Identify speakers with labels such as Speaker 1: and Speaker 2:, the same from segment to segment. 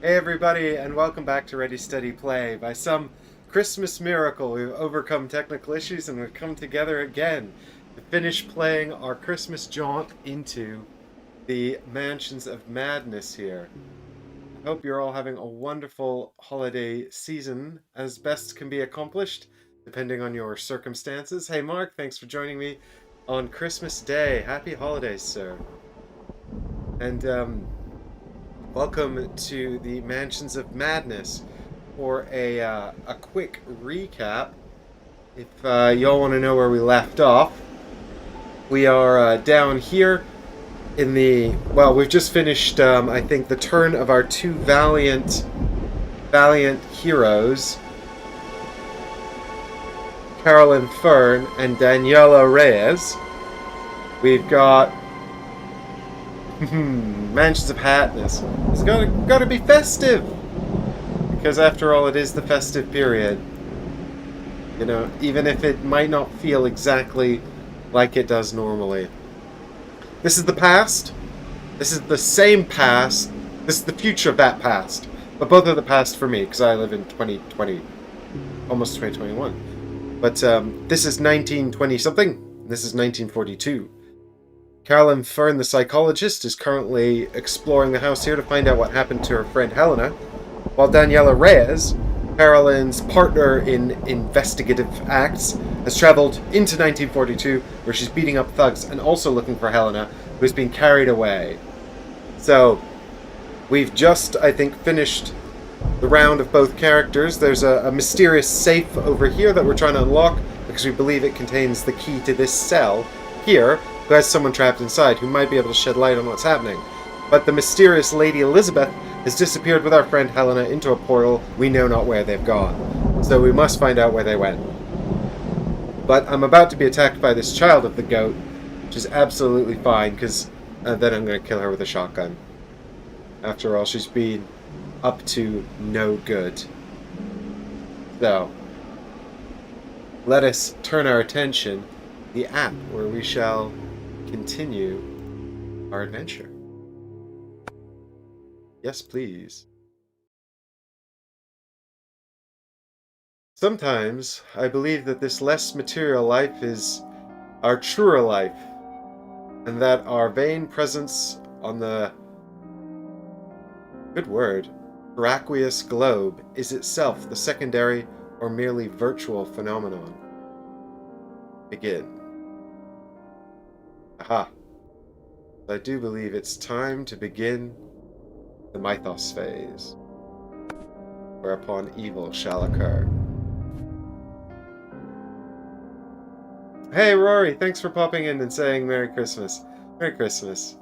Speaker 1: Hey everybody, and welcome back to Ready Steady Play. By some Christmas miracle, we've overcome technical issues and we've come together again to finish playing our Christmas jaunt into the Mansions of Madness here. I hope you're all having a wonderful holiday season as best can be accomplished, depending on your circumstances. Hey Mark, thanks for joining me on Christmas Day. Happy holidays, sir. And welcome to the Mansions of Madness. For a quick recap, if y'all want to know where we left off, we are down here in the... Well, we've just finished, I think, the turn of our two valiant heroes, Carolyn Fern and Daniela Reyes. We've got Mansions of Madness. It's gotta be festive, because after all, it is the festive period. You know, even if it might not feel exactly like it does normally. This is the past. This is the same past. This is the future of that past. But both are the past for me, because I live in 2020, almost 2021. But this is 1920-something. This is 1942. Carolyn Fern, the psychologist, is currently exploring the house here to find out what happened to her friend Helena, while Daniela Reyes, Carolyn's partner in investigative acts, has traveled into 1942, where she's beating up thugs and also looking for Helena, who has been carried away. So, we've just, I think, finished the round of both characters. There's a mysterious safe over here that we're trying to unlock, because we believe it contains the key to this cell here, who has someone trapped inside, who might be able to shed light on what's happening. But the mysterious Lady Elizabeth has disappeared with our friend Helena into a portal. We know not where they've gone. So we must find out where they went. But I'm about to be attacked by this child of the goat, which is absolutely fine, because then I'm going to kill her with a shotgun. After all, she's been up to no good. So, let us turn our attention to the app, where we shall continue our adventure. Yes, please. Sometimes I believe that this less material life is our truer life, and that our vain presence on the good word, aqueous globe is itself the secondary or merely virtual phenomenon. Begin. Aha. I do believe it's time to begin the Mythos phase, whereupon evil shall occur. Hey Rory, thanks for popping in and saying Merry Christmas. Merry Christmas.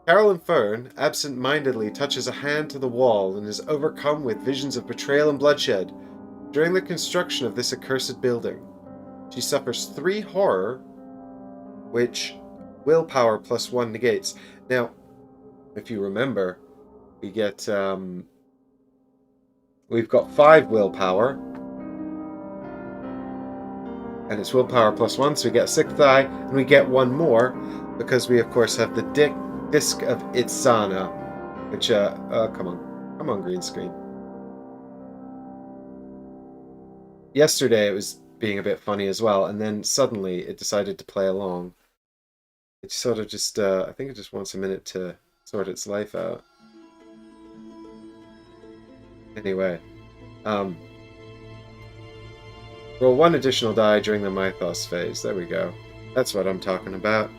Speaker 1: Carolyn Fern absent-mindedly touches a hand to the wall and is overcome with visions of betrayal and bloodshed during the construction of this accursed building. She suffers 3 horror, which willpower plus 1 negates. Now, if you remember, we get, we've got 5 willpower, and it's willpower plus 1, so we get a 6th die, and we get 1 more, because we, of course, have the Disc of Itzana, which, come on, green screen. Yesterday it was being a bit funny as well, and then suddenly it decided to play along. It sort of just, I think it just wants a minute to sort its life out. Anyway, roll 1 additional die during the Mythos phase. There we go. That's what I'm talking about.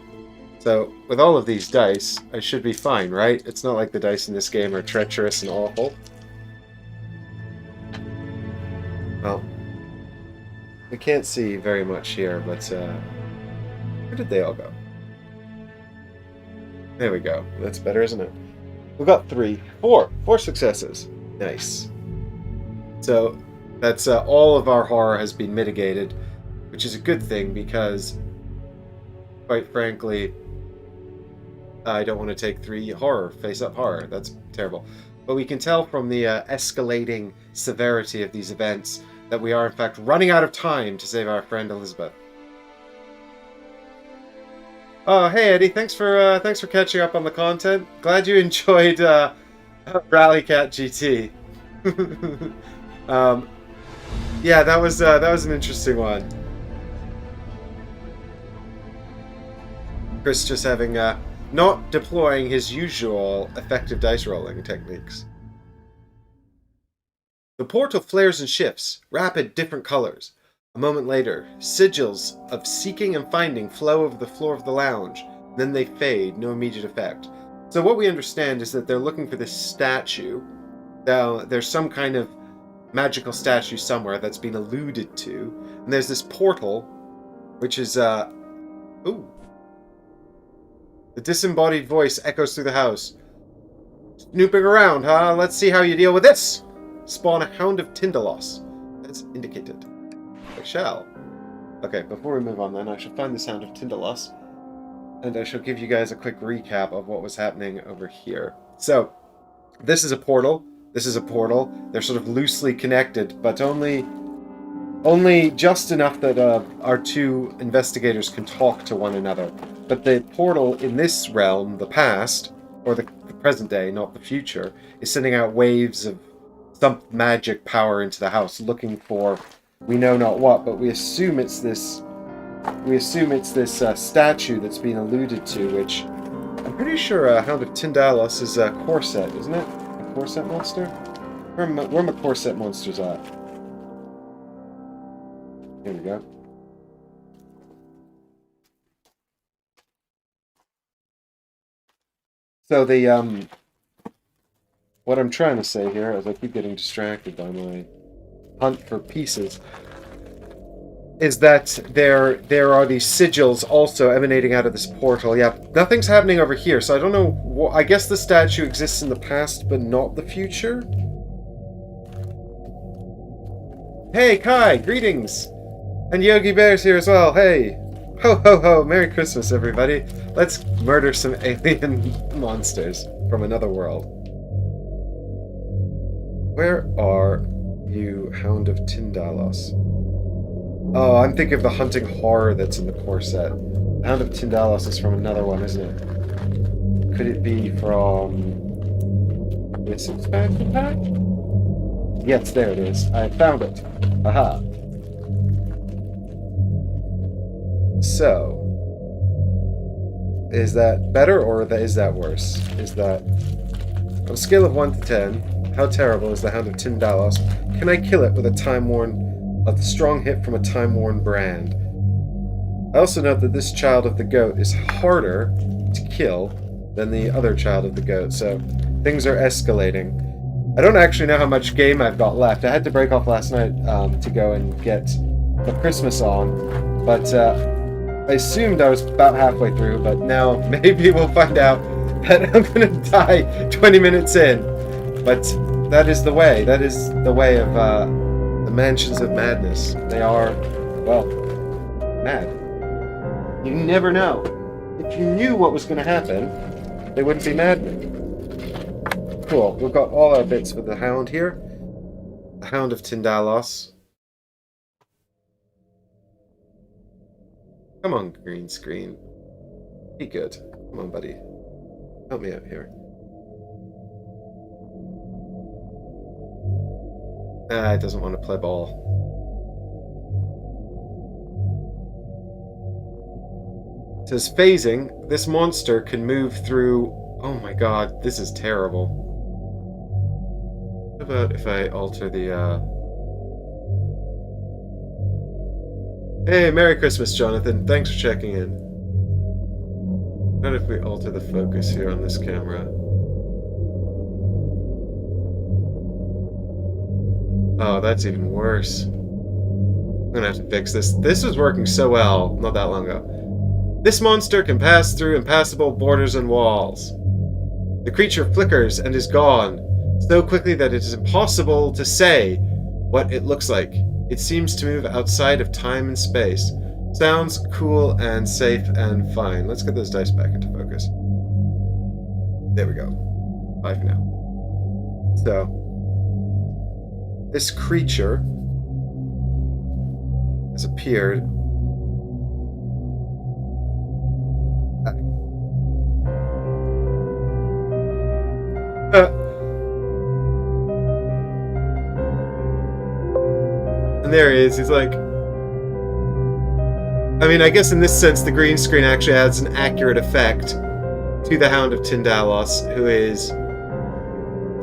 Speaker 1: So, with all of these dice, I should be fine, right? It's not like the dice in this game are treacherous and awful. Well, we can't see very much here, but, where did they all go? There we go. That's better, isn't it? We got 4 successes. Nice. So, that's, all of our horror has been mitigated, which is a good thing, because, quite frankly, I don't want to take 3 horror, face-up horror. That's terrible. But we can tell from the escalating severity of these events that we are, in fact, running out of time to save our friend Elizabeth. Oh, hey Eddie, thanks for catching up on the content. Glad you enjoyed Rally Cat GT. um, yeah, that was an interesting one. Chris just having not deploying his usual effective dice rolling techniques. The portal flares and shifts, rapid, different colors. A moment later, sigils of seeking and finding flow over the floor of the lounge. Then they fade, no immediate effect. So what we understand is that they're looking for this statue. Now, there's some kind of magical statue somewhere that's been alluded to. And there's this portal, which is, ooh. The disembodied voice echoes through the house. Snooping around, huh? Let's see how you deal with this! Spawn a hound of Tindalos, as indicated. I shall. Okay, before we move on then, I shall find the sound of Tindalos, and I shall give you guys a quick recap of what was happening over here. So, this is a portal. This is a portal. They're sort of loosely connected, but only just enough that our two investigators can talk to one another. But the portal in this realm, the past, or the present day, not the future, is sending out waves of some magic power into the house, looking for we know not what, but we assume it's this statue that's been alluded to, which I'm pretty sure Hound of Tindalos is a corset, isn't it? A corset monster? Where are my corset monsters at? Here we go. So the what I'm trying to say here, as I keep getting distracted by my hunt for pieces, is that there are these sigils also emanating out of this portal. Yeah, nothing's happening over here, so I don't know. I guess the statue exists in the past, but not the future. Hey, Kai, greetings, and Yogi Bear's here as well. Hey, ho ho ho! Merry Christmas, everybody. Let's murder some alien monsters from another world. Where are you, Hound of Tindalos? Oh, I'm thinking of the hunting horror that's in the corset. Hound of Tindalos is from another one, isn't it? Could it be from this expansion pack? Yes, there it is. I found it. Aha. So, is that better or is that worse? Is that on a scale of 1 to 10? How terrible is the Hound of Tindalos? Can I kill it with a strong hit from a time-worn brand? I also note that this child of the goat is harder to kill than the other child of the goat, so things are escalating. I don't actually know how much game I've got left. I had to break off last night to go and get the Christmas on, but I assumed I was about halfway through, but now maybe we'll find out that I'm gonna die 20 minutes in. But that is the way. That is the way of the Mansions of Madness. They are, well, mad. You never know. If you knew what was going to happen, they wouldn't be madmen. Cool. We've got all our bits for the Hound here. The Hound of Tindalos. Come on, green screen. Be good. Come on, buddy. Help me out here. It doesn't want to play ball. It says phasing. This monster can move through... Oh my god, this is terrible. What about if I alter the, Hey, Merry Christmas, Jonathan. Thanks for checking in. What if we alter the focus here on this camera? Oh, that's even worse. I'm gonna have to fix this. This was working so well not that long ago. This monster can pass through impassable borders and walls. The creature flickers and is gone, so quickly that it is impossible to say what it looks like. It seems to move outside of time and space. Sounds cool and safe and fine. Let's get those dice back into focus. There we go. Bye for now. So, this creature has appeared And there he is. He's like, I mean, I guess in this sense, the green screen actually adds an accurate effect to the Hound of Tindalos, who is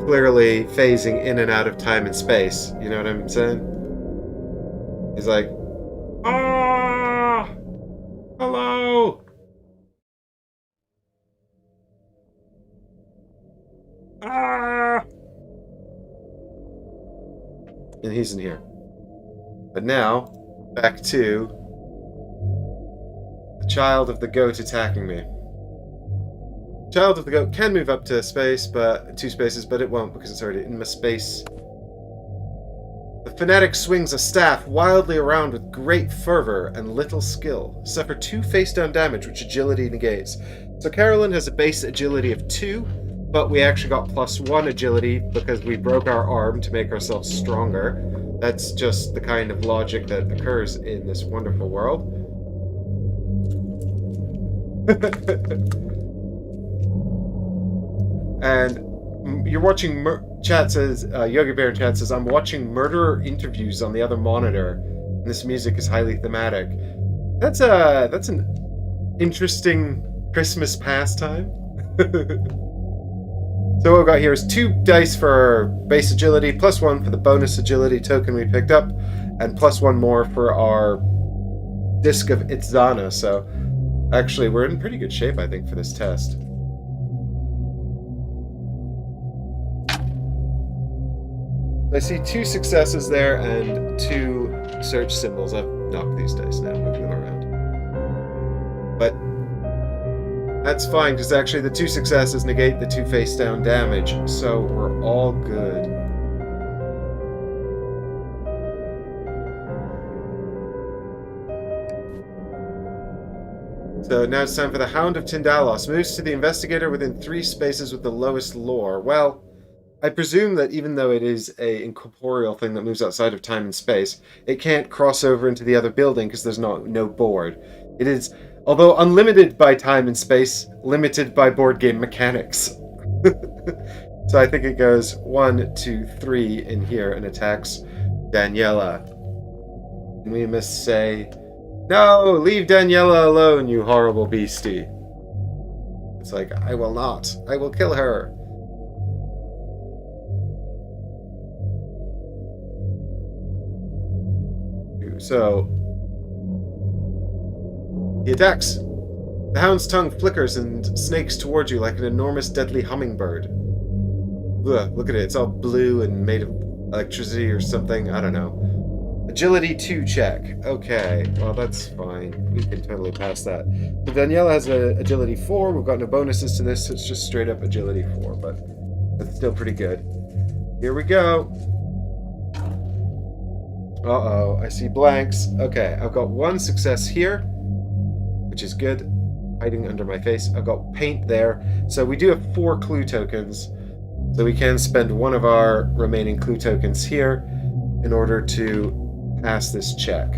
Speaker 1: clearly phasing in and out of time and space. You know what I'm saying? He's like, ah, hello. Ah. And he's in here. But now, back to the child of the goat attacking me. Child of the goat can move up to space, but 2 spaces, but it won't because it's already in my space. The fanatic swings a staff wildly around with great fervor and little skill. Suffer 2 face-down damage, which agility negates. So Carolyn has a base agility of 2, but we actually got +1 agility because we broke our arm to make ourselves stronger. That's just the kind of logic that occurs in this wonderful world. And you're watching chat says Yogi Bear in chat says, I'm watching murderer interviews on the other monitor, and this music is highly thematic. That's an interesting Christmas pastime. So what we've got here is 2 dice for base agility, +1 for the bonus agility token we picked up, and +1 more for our Disc of Itzana. So actually we're in pretty good shape, I think, for this test. I see 2 successes there and 2 search symbols. I've knocked these dice now, moving them around. But that's fine, because actually the 2 successes negate the 2 face-down damage, so we're all good. So now it's time for the Hound of Tindalos. Moves to the investigator within 3 spaces with the lowest lore. Well, I presume that even though it is an incorporeal thing that moves outside of time and space, it can't cross over into the other building because there's no board. It is, although unlimited by time and space, limited by board game mechanics. So I think it goes 1, 2, 3 in here and attacks Daniela. And we must say, no, leave Daniela alone, you horrible beastie. It's like, I will not. I will kill her. So he attacks. The hound's tongue flickers and snakes towards you like an enormous deadly hummingbird. Ugh, look at it. It's all blue and made of electricity or something. I don't know. Agility 2 check. Okay, well that's fine. We can totally pass that. So Daniela has an agility 4. We've got no bonuses to this, so it's just straight up agility 4, but that's still pretty good. Here we go. Uh-oh, I see blanks. Okay, I've got 1 success here, which is good. Hiding under my face. I've got paint there. So we do have 4 clue tokens. So we can spend 1 of our remaining clue tokens here in order to pass this check.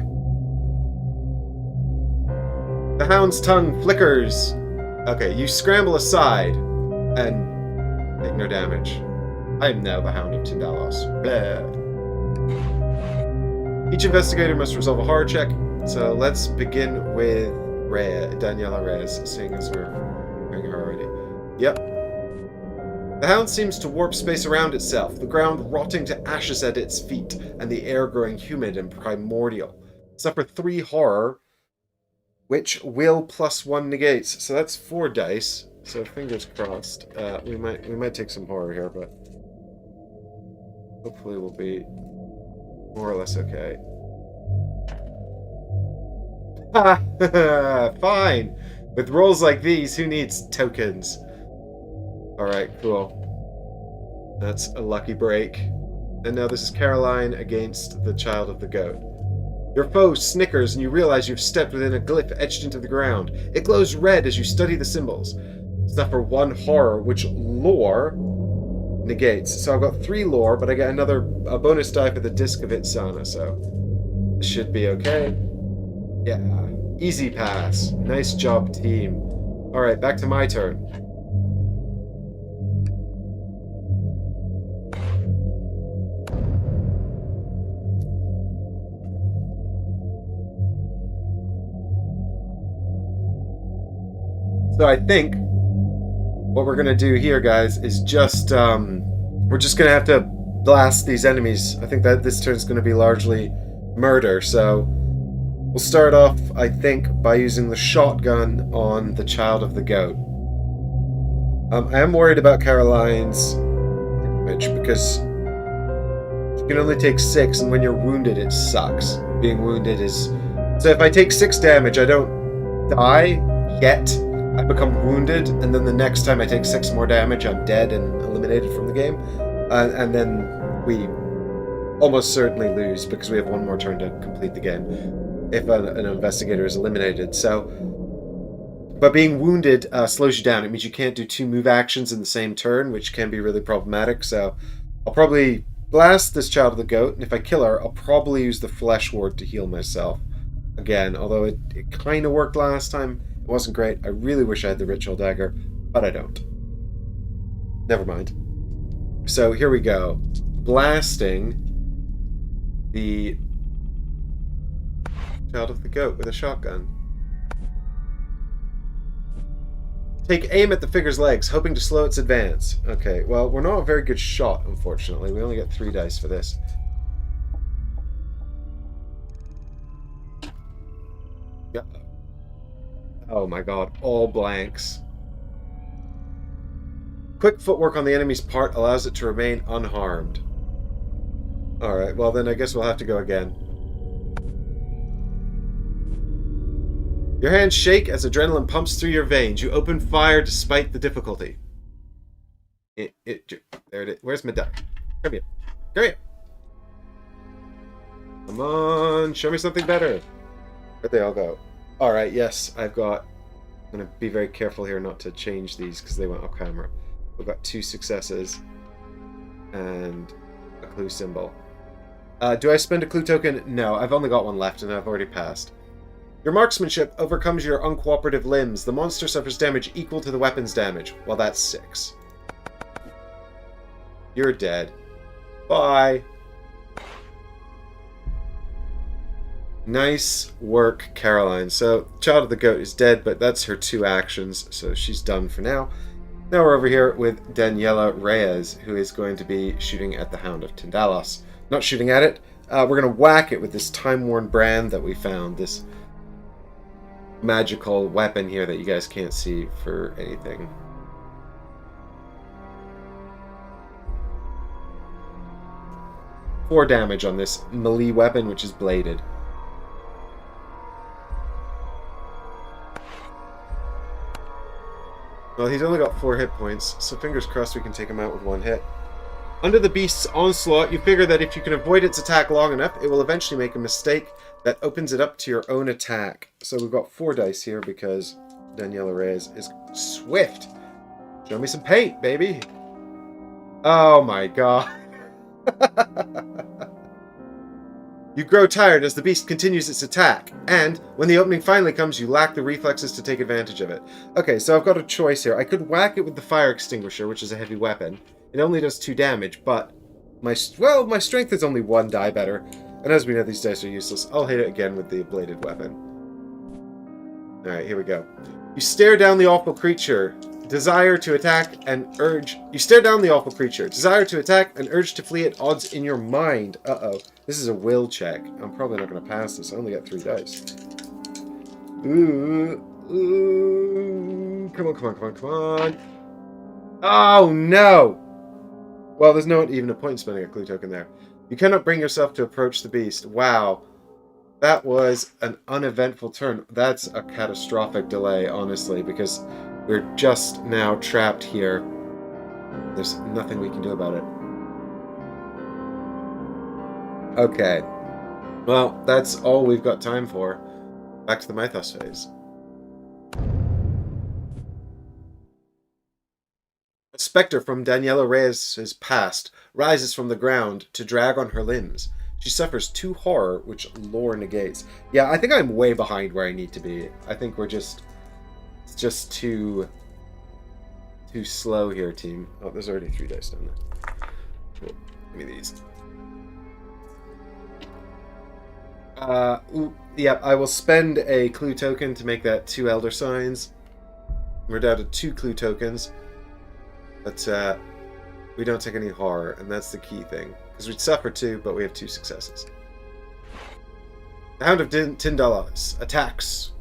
Speaker 1: The hound's tongue flickers. Okay, you scramble aside and take no damage. I am now the Hound of Tindalos. Blah. Each investigator must resolve a horror check, so let's begin with Daniela Reyes, seeing as we're doing her already. Yep. The hound seems to warp space around itself, the ground rotting to ashes at its feet, and the air growing humid and primordial. Suffer 3 horror, which will +1 negates, so that's 4 dice, so fingers crossed. We might take some horror here, but hopefully we'll be more or less okay. Fine! With rolls like these, who needs tokens? Alright, cool. That's a lucky break. And now this is Caroline against the child of the goat. Your foe snickers and you realize you've stepped within a glyph etched into the ground. It glows red as you study the symbols. Suffer 1 horror, which lore negates. So I've got 3 lore, but I get a bonus die for the Disc of Itzana, so this should be okay. Yeah, easy pass. Nice job, team. Alright, back to my turn. So I think what we're gonna do here, guys, is just we're just gonna have to blast these enemies. I think that this turn's gonna be largely murder. So we'll start off, I think, by using the shotgun on the child of the goat. I am worried about Caroline's damage because she can only take 6, and when you're wounded, it sucks. Being wounded is... So if I take 6 damage, I don't die yet. I become wounded, and then the next time I take 6 more damage, I'm dead and eliminated from the game. And then we almost certainly lose because we have one more turn to complete the game if an investigator is eliminated. So, but being wounded slows you down. It means you can't do 2 move actions in the same turn, which can be really problematic. So I'll probably blast this child of the goat, and if I kill her, I'll probably use the flesh ward to heal myself. Again, although it kind of worked last time. It wasn't great. I really wish I had the ritual dagger, but I don't. Never mind. So here we go. Blasting the child of the goat with a shotgun. Take aim at the figure's legs, hoping to slow its advance. Okay, well, we're not a very good shot, unfortunately. We only get 3 dice for this. Yeah. Oh my god, all blanks. Quick footwork on the enemy's part allows it to remain unharmed. Alright, well then I guess we'll have to go again. Your hands shake as adrenaline pumps through your veins. You open fire despite the difficulty. There it is. Where's my duck? Come here. Come here. Come on, show me something better. Where'd they all go? Alright, yes, I'm going to be very careful here not to change these because they went off camera. We've got 2 successes and a clue symbol. Do I spend a clue token? No, I've only got 1 left and I've already passed. Your marksmanship overcomes your uncooperative limbs. The monster suffers damage equal to the weapon's damage. Well, that's 6. You're dead. Bye. Nice work, Caroline. So, Child of the Goat is dead, but that's her 2 actions, so she's done for now. Now we're over here with Daniela Reyes, who is going to be shooting at the Hound of Tindalos. Not shooting at it. We're going to whack it with this time-worn brand that we found. This magical weapon here that you guys can't see for anything. Four damage on this melee weapon, which is bladed. Well, he's only got 4 hit points, so fingers crossed we can take him out with 1 hit. Under the beast's onslaught, you figure that if you can avoid its attack long enough, it will eventually make a mistake that opens it up to your own attack. So we've got 4 dice here because Daniela Reyes is swift. Show me some paint, baby. Oh my god. You grow tired as the beast continues its attack, and when the opening finally comes, you lack the reflexes to take advantage of it. Okay, so I've got a choice here. I could whack it with the fire extinguisher, which is a heavy weapon. It only does 2 damage, but my strength is only 1 die better, and as we know, these dice are useless. I'll hit it again with the bladed weapon. Alright, here we go. You stare down the awful creature. Desire to attack and urge... You stare down the awful creature. Desire to attack and urge to flee at odds in your mind. Uh-oh. This is a will check. I'm probably not going to pass this. I only got 3 dice. Ooh. Ooh. Come on, come on, come on, come on. Oh, no! Well, there's not even a point in spending a clue token there. You cannot bring yourself to approach the beast. Wow. That was an uneventful turn. That's a catastrophic delay, honestly, because we're just now trapped here. There's nothing we can do about it. Okay. Well, that's all we've got time for. Back to the Mythos phase. A spectre from Daniela Reyes' past rises from the ground to drag on her limbs. She suffers 2 horror, which lore negates. Yeah, I think I'm way behind where I need to be. I think we're just... It's just too slow here, team. Oh, there's already 3 dice down there. Cool. Give me these. Yeah, I will spend a clue token to make that 2 elder signs. We're down to 2 clue tokens, but we don't take any horror, and that's the key thing. Because we'd suffer 2, but we have 2 successes. The Hound of Tyndalos attacks.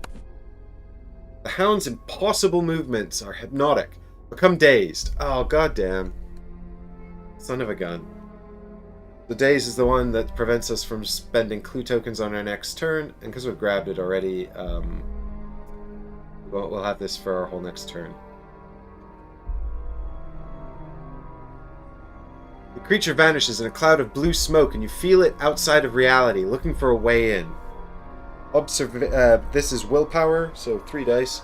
Speaker 1: The Hound's impossible movements are hypnotic. Become dazed. Oh, goddamn. Son of a gun. The daze is the one that prevents us from spending clue tokens on our next turn, and because we've grabbed it already, we'll have this for our whole next turn. The creature vanishes in a cloud of blue smoke, and you feel it outside of reality, looking for a way in. This is willpower, so 3 dice.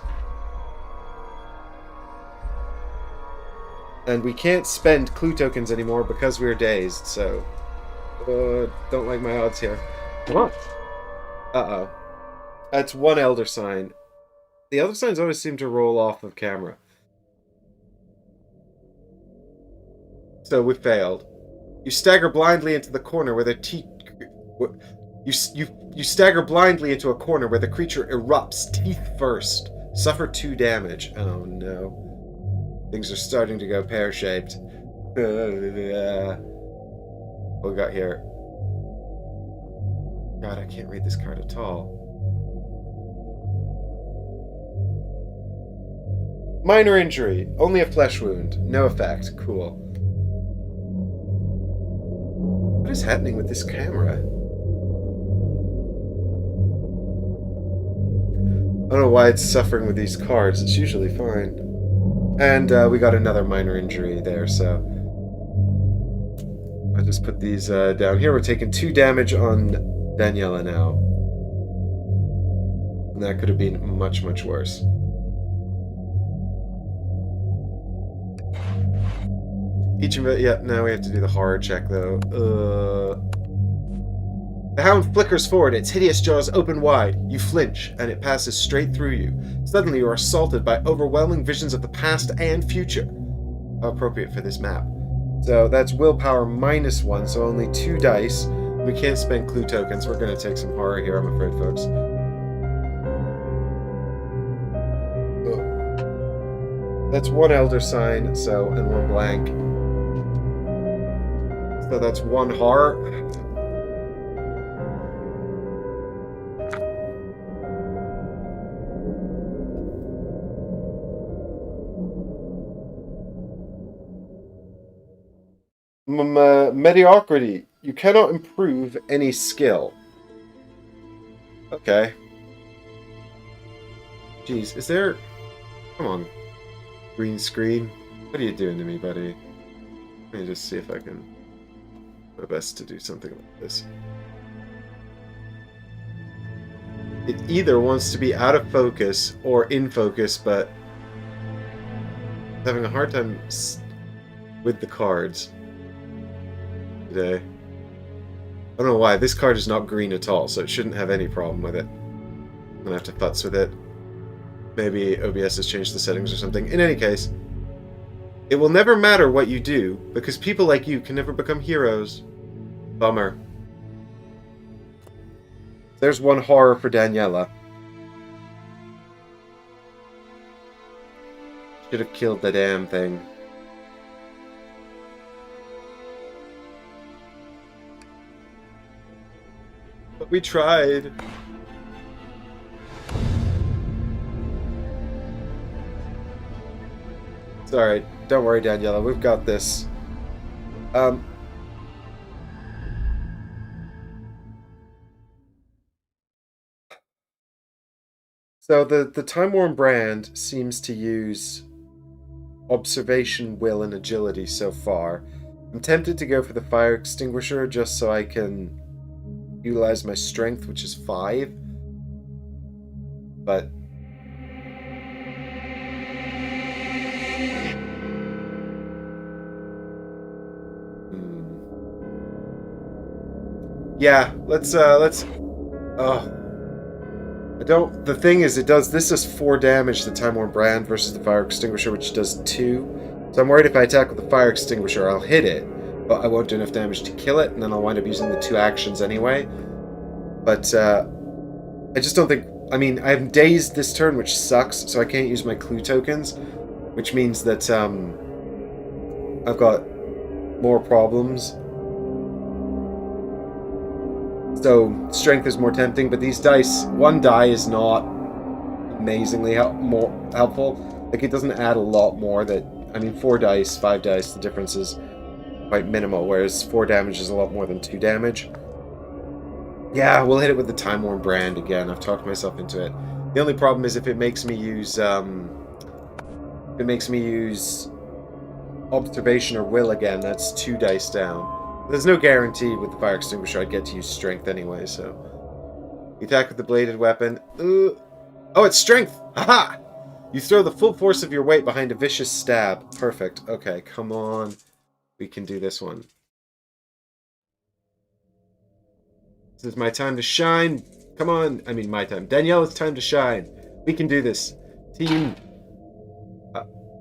Speaker 1: And we can't spend clue tokens anymore because we're dazed, so... don't like my odds here. What? Uh-oh. That's 1 elder sign. The elder signs always seem to roll off of camera. So we failed. You stagger blindly into the corner where the You stagger blindly into a corner where the creature erupts, teeth first. Suffer 2 damage. Oh no. Things are starting to go pear-shaped. What we got here? God, I can't read this card at all. Minor injury. Only a flesh wound. No effect. Cool. What is happening with this camera? I don't know why it's suffering with these cards. It's usually fine. And we got another minor injury there, so... I'll just put these down here. We're taking 2 damage on Daniela now. And that could have been much, much worse. Yeah, now we have to do the horror check, though. The Hound flickers forward, its hideous jaws open wide. You flinch, and it passes straight through you. Suddenly you are assaulted by overwhelming visions of the past and future. How appropriate for this map. So that's willpower -1, so only 2 dice. We can't spend clue tokens. We're going to take some horror here, I'm afraid, folks. Oh. That's 1 elder sign, and 1 blank. So that's 1 horror. Mediocrity. You cannot improve any skill. Okay. Jeez, is there... Come on. Green screen. What are you doing to me, buddy? Let me just see if I can... do my best to do something like this. It either wants to be out of focus or in focus, but... I'm having a hard time with the cards today. I don't know why. This card is not green at all, so it shouldn't have any problem with it. I'm gonna have to futz with it. Maybe OBS has changed the settings or something. In any case, it will never matter what you do, because people like you can never become heroes. Bummer. There's 1 horror for Daniela. Should have killed the damn thing. But we tried. It's alright. Don't worry, Daniela. We've got this. So the Time-Worn brand seems to use observation, will, and agility so far. I'm tempted to go for the fire extinguisher just so I can utilize my strength, which is 5. But yeah, let's I don't... The thing is, this does 4 damage to the Time-Worn brand versus the fire extinguisher, which does 2. So I'm worried if I attack with the fire extinguisher, I'll hit it, but I won't do enough damage to kill it, and then I'll wind up using the 2 actions anyway. But I just don't think I mean, I'm dazed this turn, which sucks, so I can't use my clue tokens, which means that I've got more problems. So strength is more tempting, but these dice, one die is not amazingly more helpful. Like, it doesn't add a lot more. That, I mean, 4 dice, 5 dice, the difference is quite minimal, whereas 4 damage is a lot more than 2 damage. Yeah, we'll hit it with the Time Worn Brand again. I've talked myself into it. The only problem is if it makes me use Observation or Will again, that's 2 dice down. There's no guarantee with the Fire Extinguisher I'd get to use Strength anyway, so... You attack with the bladed weapon. Oh, it's Strength! Haha! You throw the full force of your weight behind a vicious stab. Perfect. Okay, come on. We can do this one. This is my time to shine. Come on. I mean, my time. Danielle, it's time to shine. We can do this. Team.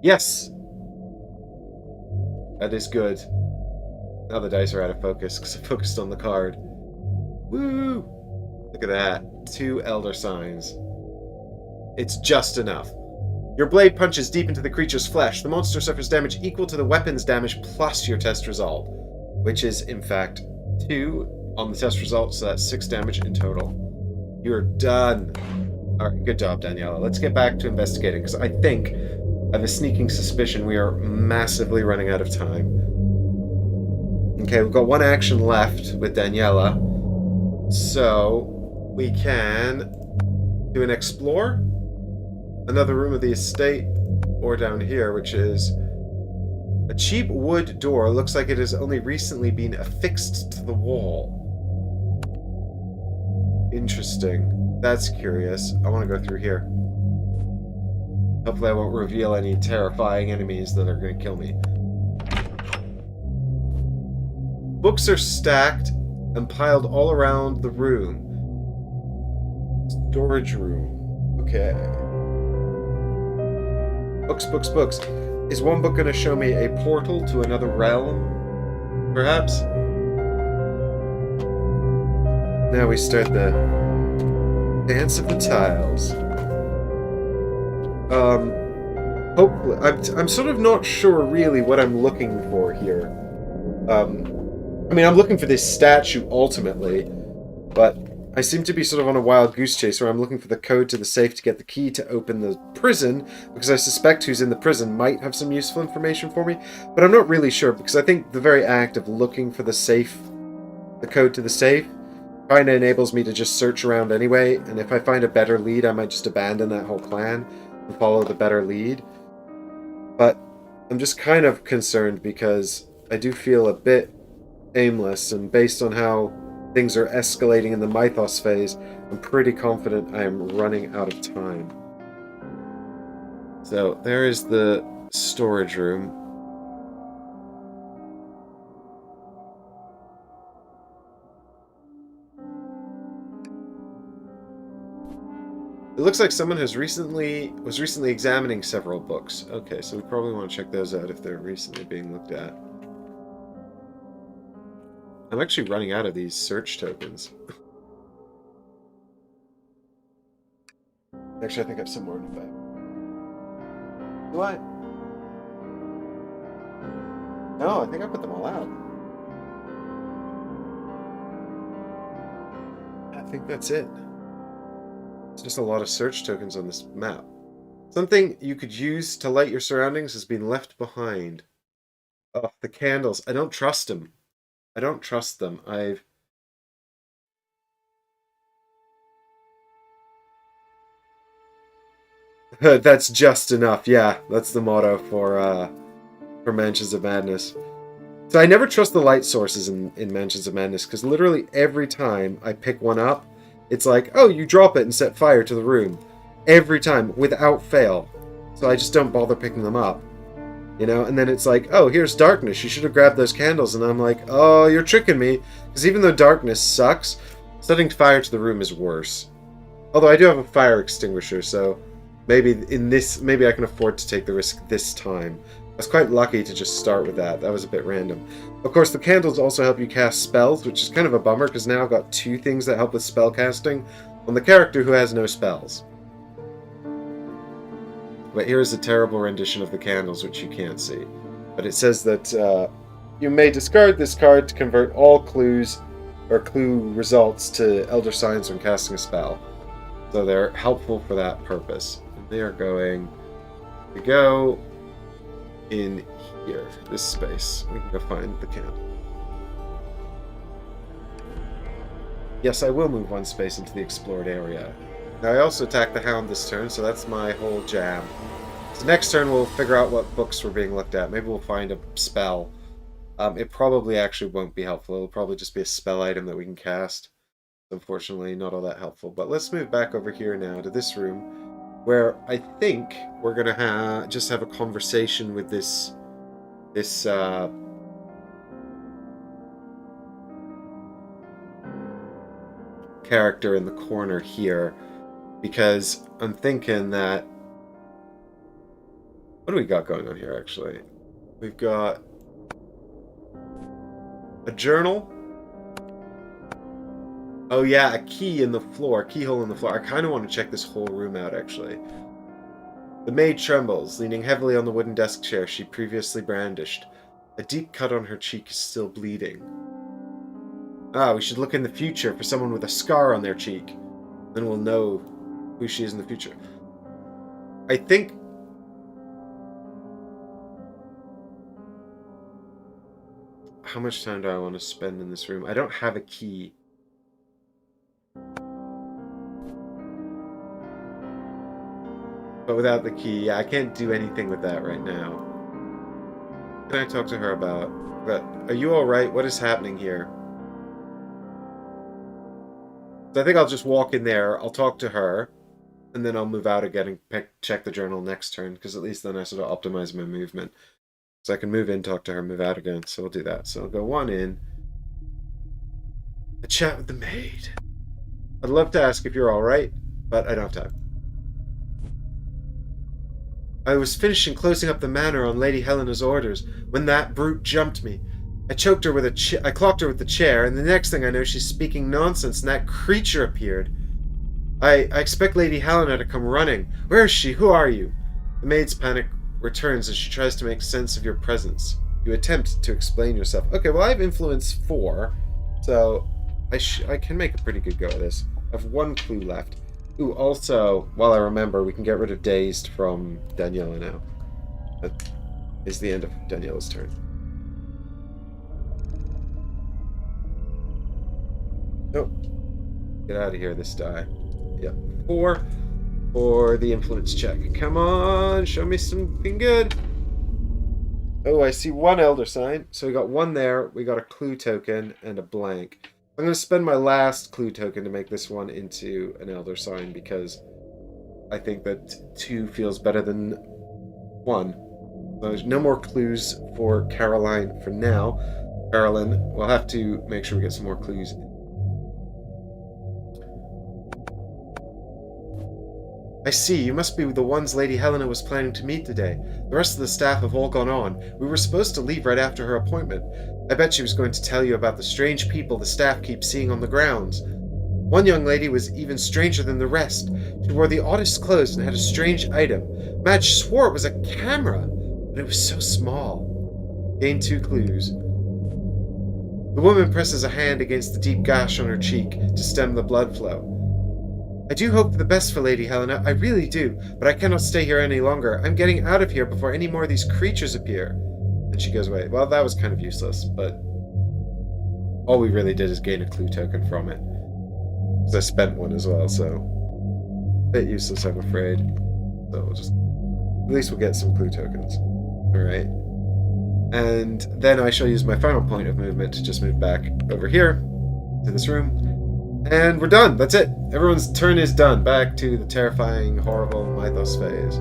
Speaker 1: Yes. That is good. Now the dice are out of focus because I focused on the card. Woo! Look at that. 2 Elder Signs. It's just enough. Your blade punches deep into the creature's flesh. The monster suffers damage equal to the weapon's damage plus your test result, which is, in fact, 2 on the test result, so that's 6 damage in total. You're done. Alright, good job, Daniela. Let's get back to investigating, because I think, I have a sneaking suspicion we are massively running out of time. Okay, we've got 1 action left with Daniela, so we can do an explore, another room of the estate, or down here, which is a cheap wood door. Looks like it has only recently been affixed to the wall. Interesting. That's curious. I want to go through here. Hopefully I won't reveal any terrifying enemies that are going to kill me. Books are stacked and piled all around the room. Storage room. Okay. Books, books, books. Is one book going to show me a portal to another realm? Perhaps? Now we start the Dance of the Tiles. Hopefully, I'm sort of not sure really what I'm looking for here. I mean, I'm looking for this statue ultimately, but I seem to be sort of on a wild goose chase where I'm looking for the code to the safe to get the key to open the prison, because I suspect who's in the prison might have some useful information for me, but I'm not really sure, because I think the very act of looking for the safe, the code to the safe, kind of enables me to just search around anyway, and if I find a better lead, I might just abandon that whole plan and follow the better lead. But I'm just kind of concerned because I do feel a bit aimless, and based on how things are escalating in the Mythos phase, I'm pretty confident I am running out of time. So, there is the storage room. It looks like someone was recently examining several books. Okay, so we probably want to check those out if they're recently being looked at. I'm actually running out of these search tokens. Actually, I think I have some more in the bag. What? No, I think I put them all out. I think that's it. It's just a lot of search tokens on this map. Something you could use to light your surroundings has been left behind. Oh, the candles. I don't trust them. I don't trust them. That's just enough. Yeah, that's the motto for Mansions of Madness. So I never trust the light sources in Mansions of Madness, because literally every time I pick one up, it's like, oh, you drop it and set fire to the room. Every time, without fail. So I just don't bother picking them up. You know, and then it's like, oh, here's darkness. You should have grabbed those candles. And I'm like, oh, you're tricking me. Because even though darkness sucks, setting fire to the room is worse. Although I do have a fire extinguisher, so maybe I can afford to take the risk this time. I was quite lucky to just start with that. That was a bit random. Of course, the candles also help you cast spells, which is kind of a bummer, because now I've got 2 things that help with spell casting. On the character who has no spells. But here's a terrible rendition of the candles, which you can't see. But it says that you may discard this card to convert all clues or clue results to elder signs when casting a spell. So they're helpful for that purpose. And they are going to go in here, this space. We can go find the candle. Yes, I will move one space into the explored area. Now, I also attacked the hound this turn, so that's my whole jam. So next turn, we'll figure out what books were being looked at. Maybe we'll find a spell. It probably actually won't be helpful. It'll probably just be a spell item that we can cast. Unfortunately, not all that helpful. But let's move back over here now to this room, where I think we're going to just have a conversation with this character in the corner here, because I'm thinking that... What do we got going on here, actually? We've got a journal. Oh yeah, a key in the floor, keyhole in the floor. I kind of want to check this whole room out, actually. The maid trembles, leaning heavily on the wooden desk chair she previously brandished. A deep cut on her cheek is still bleeding. Ah, we should look in the future for someone with a scar on their cheek. Then we'll know who she is in the future. I think... How much time do I want to spend in this room? I don't have a key. But without the key, I can't do anything with that right now. Can I talk to her about... But are you alright? What is happening here? So I think I'll just walk in there, I'll talk to her, and then I'll move out again and check the journal next turn, because at least then I sort of optimize my movement. So I can move in, talk to her, move out again, so we'll do that. So I'll go one in. A chat with the maid. I'd love to ask if you're alright, but I don't have time. I was finishing closing up the manor on Lady Helena's orders when that brute jumped me. I choked her with I clocked her with the chair, and the next thing I know she's speaking nonsense, and that creature appeared. I expect Lady Helena to come running. Where is she? Who are you? The maid's panic returns as she tries to make sense of your presence. You attempt to explain yourself. Okay, well I have influence 4, so I can make a pretty good go at this. I have 1 clue left. Ooh, also, while I remember, we can get rid of Dazed from Daniela now. That is the end of Daniela's turn. Nope. Get out of here, this die. Yep. 4 for the influence check. Come on, show me something good. Oh, I see 1 elder sign. So we got 1 there. We got a clue token and a blank. I'm going to spend my last clue token to make this one into an elder sign, because I think that 2 feels better than 1. So there's no more clues for Caroline for now. Carolyn, we'll have to make sure we get some more clues. I see, you must be the ones Lady Helena was planning to meet today. The rest of the staff have all gone on. We were supposed to leave right after her appointment. I bet she was going to tell you about the strange people the staff keeps seeing on the grounds. One young lady was even stranger than the rest. She wore the oddest clothes and had a strange item. Madge swore it was a camera, but it was so small. Gain 2 clues. The woman presses a hand against the deep gash on her cheek to stem the blood flow. I do hope for the best for Lady Helena, I really do, but I cannot stay here any longer. I'm getting out of here before any more of these creatures appear. And she goes away. Well, that was kind of useless, but all we really did is gain a clue token from it. Because I spent 1 as well, so a bit useless, I'm afraid. So we'll just... At least we'll get some clue tokens. Alright. And then I shall use my final point of movement to just move back over here to this room. And we're done. That's it. Everyone's turn is done. Back to the terrifying, horrible Mythos phase.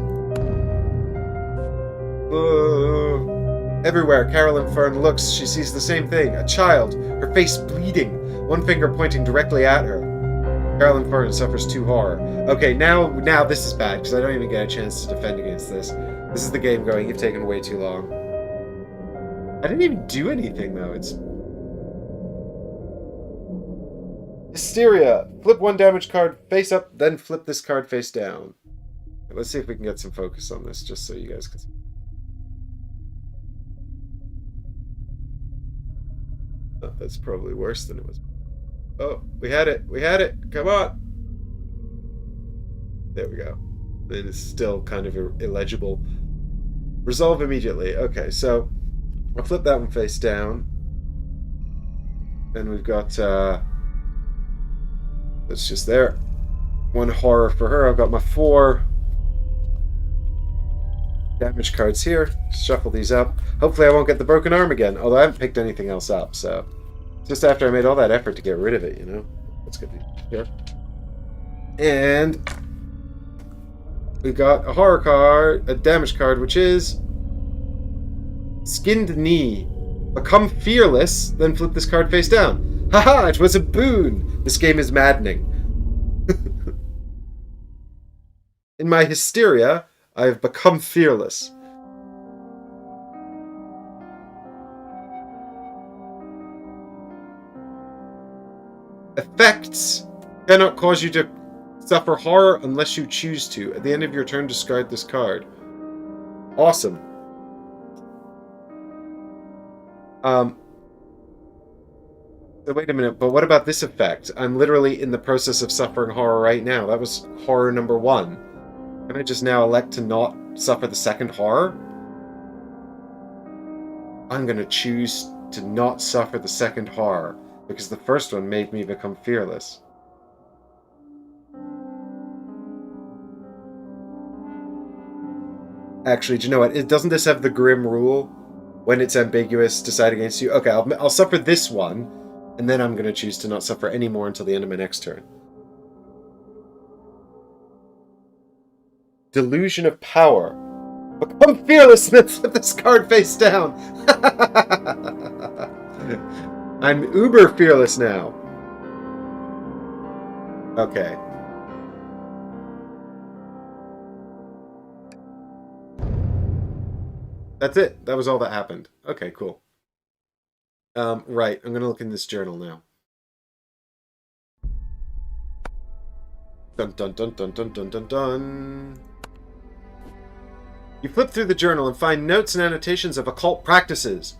Speaker 1: Everywhere Carolyn Fern looks, she sees the same thing. A child, her face bleeding, 1 finger pointing directly at her. Carolyn Fern suffers 2 horror. Okay, now this is bad, because I don't even get a chance to defend against this. This is the game going, you've taken way too long. I didn't even do anything, though. Hysteria. Flip one damage card face up, then flip this card face down. Let's see if we can get some focus on this, just so you guys can see. Oh, that's probably worse than it was. Oh, we had it. We had it. Come on. There we go. It is still kind of illegible. Resolve immediately. Okay, so I'll flip that one face down. And we've got, that's just there. One horror for her. I've got my 4 damage cards here. Shuffle these up. Hopefully I won't get the broken arm again, although I haven't picked anything else up, so... Just after I made all that effort to get rid of it, you know? That's good here. And... we got a horror card, a damage card, which is... Skinned Knee. Become fearless, then flip this card face down. Haha, it was a boon! This game is maddening. In my hysteria, I have become fearless. Effects cannot cause you to suffer horror unless you choose to. At the end of your turn, discard this card. Awesome. So wait a minute, but what about this effect? I'm literally in the process of suffering horror right now. That was horror number 1. Can I just now elect to not suffer the second horror? I'm gonna choose to not suffer the second horror, because the first one made me become fearless. Actually, do you know what? Doesn't this have the grim rule? When it's ambiguous, decide against you. Okay, I'll suffer this one, and then I'm going to choose to not suffer any more until the end of my next turn. Delusion of Power. Become fearless, and then flip this card face down. I'm uber fearless now. Okay. That's it. That was all that happened. Okay, cool. Right. I'm going to look in this journal now. Dun dun dun dun dun dun dun dun. You flip through the journal and find notes and annotations of occult practices.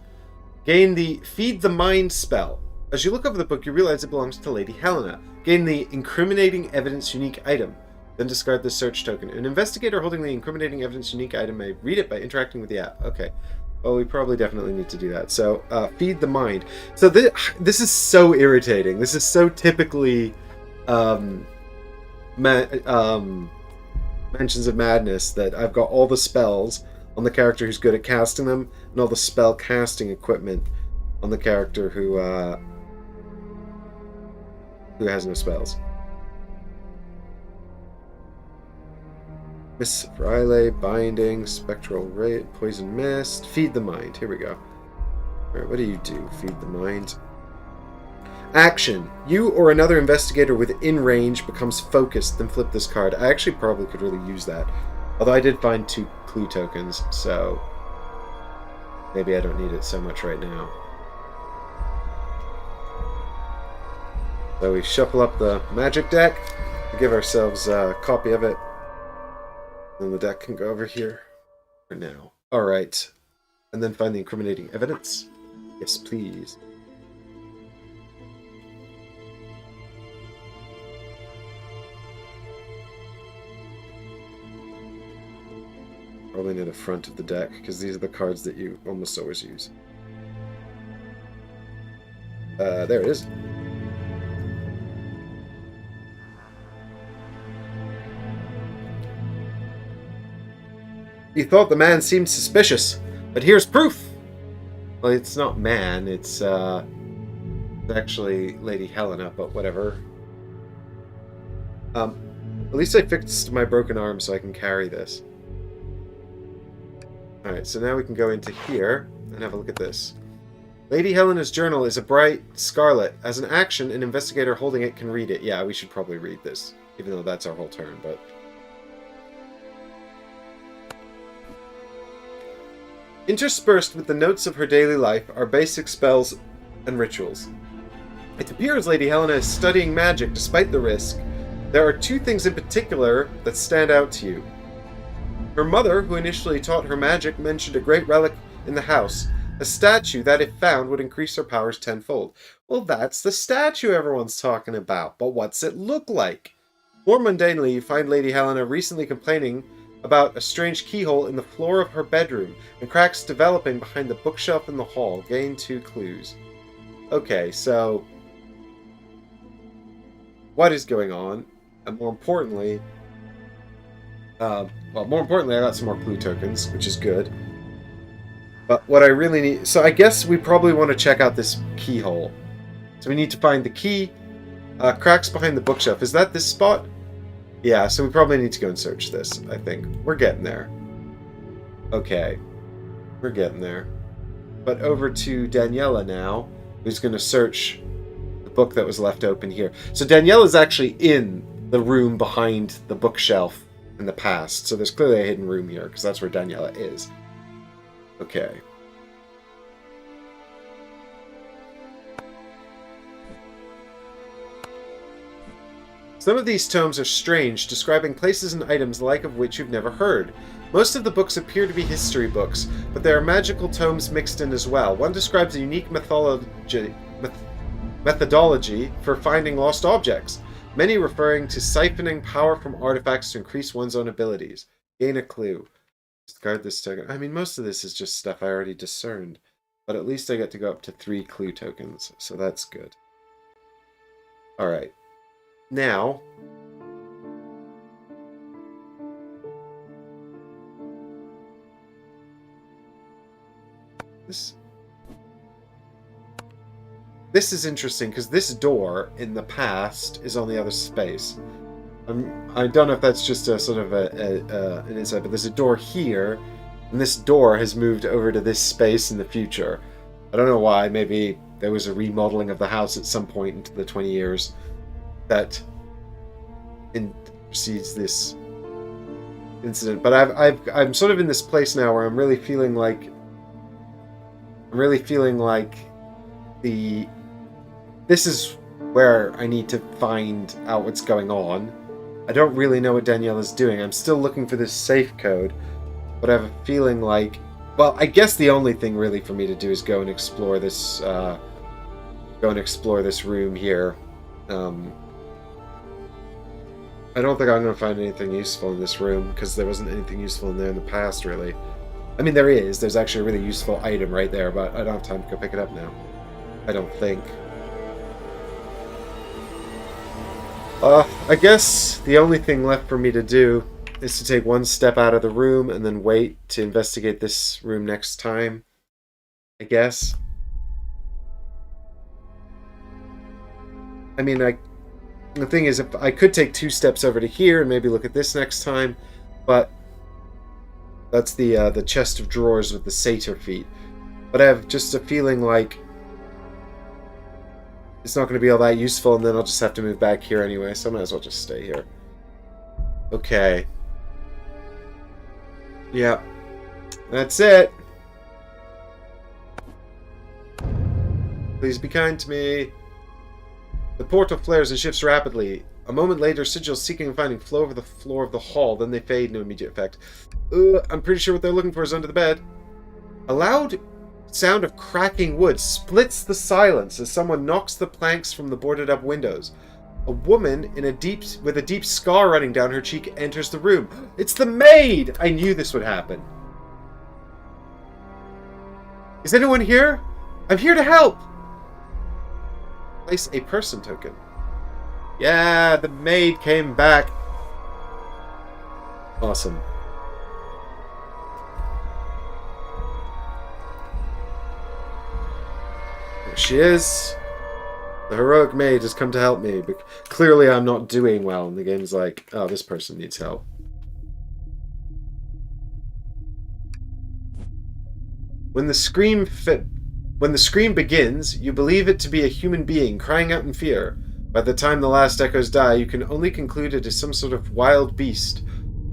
Speaker 1: Gain the Feed the Mind spell. As you look over the book, you realize it belongs to Lady Helena. Gain the Incriminating Evidence unique item. Then discard the search token. An investigator holding the Incriminating Evidence unique item may read it by interacting with the app. Okay. Well, we probably definitely need to do that. So, Feed the Mind. So this is so irritating. This is so typically Mansions of Madness that I've got all the spells on the character who's good at casting them, and all the spell casting equipment on the character who has no spells. Miss Riley, Binding, Spectral Ray, Poison Mist, Feed the Mind. Here we go. Alright, what do you do? Feed the Mind. Action. You or another investigator within range becomes focused, then flip this card. I actually probably could really use that. Although I did find 2 clue tokens, so maybe I don't need it so much right now. So we shuffle up the magic deck, give ourselves a copy of it. Then the deck can go over here for now. Alright. And then find the incriminating evidence. Yes, please. Probably near the front of the deck, because these are the cards that you almost always use. There it is. You thought the man seemed suspicious, but here's proof! Well, it's not man, it's actually Lady Helena, but whatever. At least I fixed my broken arm so I can carry this. Alright, so now we can go into here and have a look at this. Lady Helena's journal is a bright scarlet. As an action, an investigator holding it can read it. Yeah, we should probably read this, even though that's our whole turn, but... Interspersed with the notes of her daily life are basic spells and rituals. It appears Lady Helena is studying magic despite the risk. There are two things in particular that stand out to you. Her mother, who initially taught her magic, mentioned a great relic in the house, a statue that, if found, would increase her powers tenfold. Well, that's the statue everyone's talking about, but what's it look like? More mundanely, you find Lady Helena recently complaining about a strange keyhole in the floor of her bedroom, and cracks developing behind the bookshelf in the hall. Gain 2 clues. Okay, so what is going on? And more importantly, I got some more clue tokens, which is good. But what I really need... So I guess we probably want to check out this keyhole. So we need to find the key. Cracks behind the bookshelf. Is that this spot? Yeah, so we probably need to go and search this, I think. We're getting there. Okay. We're getting there. But over to Daniela now, who's going to search the book that was left open here. So Daniela's actually in the room behind the bookshelf in the past. So there's clearly a hidden room here, because that's where Daniela is. Okay. Some of these tomes are strange, describing places and items the like of which you've never heard. Most of the books appear to be history books, but there are magical tomes mixed in as well. One describes a unique methodology for finding lost objects, many referring to siphoning power from artifacts to increase one's own abilities. Gain a clue. Discard this token. I mean, most of this is just stuff I already discerned, but at least I get to go up to 3 clue tokens, so that's good. Alright. Now, this is interesting because this door in the past is on the other space. I don't know if that's just a sort of an insight, but there's a door here, and this door has moved over to this space in the future. I don't know why. Maybe there was a remodeling of the house at some point into the 20 years that precedes this incident. But I'm sort of in this place now where I'm really feeling like this is where I need to find out what's going on. I don't really know what Daniela's doing. I'm still looking for this safe code, but I have a feeling like, well, I guess the only thing really for me to do is go and explore this room here. I don't think I'm going to find anything useful in this room, because there wasn't anything useful in there in the past, really. I mean, there's actually a really useful item right there, but I don't have time to go pick it up now. I don't think. I guess the only thing left for me to do is to take one step out of the room and then wait to investigate this room next time, I guess. I mean, the thing is, if I could take 2 steps over to here and maybe look at this next time, but that's the chest of drawers with the satyr feet. But I have just a feeling like it's not going to be all that useful, and then I'll just have to move back here anyway, so I might as well just stay here. Okay. Yeah. That's it. Please be kind to me. The portal flares and shifts rapidly. A moment later, sigils seeking and finding flow over the floor of the hall. Then they fade, no immediate effect. I'm pretty sure what they're looking for is under the bed. A loud sound of cracking wood splits the silence as someone knocks the planks from the boarded-up windows. A woman with a deep scar running down her cheek enters the room. It's the maid! I knew this would happen. Is anyone here? I'm here to help! Place a person token. Yeah, the maid came back. Awesome. There she is. The heroic maid has come to help me, but clearly I'm not doing well, and the game's like, oh, this person needs help. When the scream begins, you believe it to be a human being crying out in fear. By the time the last echoes die, you can only conclude it is some sort of wild beast,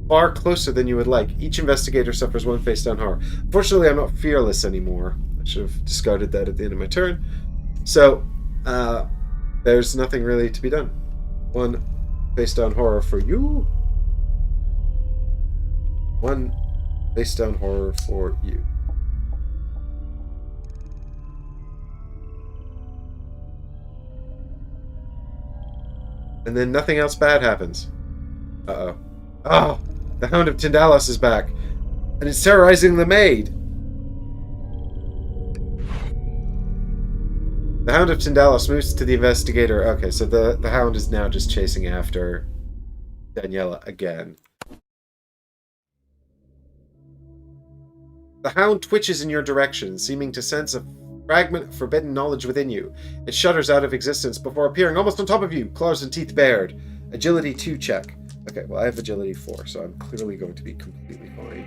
Speaker 1: far closer than you would like. Each investigator suffers one face-down horror. Unfortunately, I'm not fearless anymore. I should have discarded that at the end of my turn. So, there's nothing really to be done. One face down horror for you. One face down horror for you. And then nothing else bad happens. Uh-oh. Oh! The Hound of Tyndalos is back. And it's terrorizing the maid. The Hound of Tyndalos moves to the investigator. Okay, so the Hound is now just chasing after Daniela again. The Hound twitches in your direction, seeming to sense a fragment of forbidden knowledge within you. It shudders out of existence before appearing almost on top of you, claws and teeth bared. Agility 2 check. Okay, well I have agility 4, so I'm clearly going to be completely fine.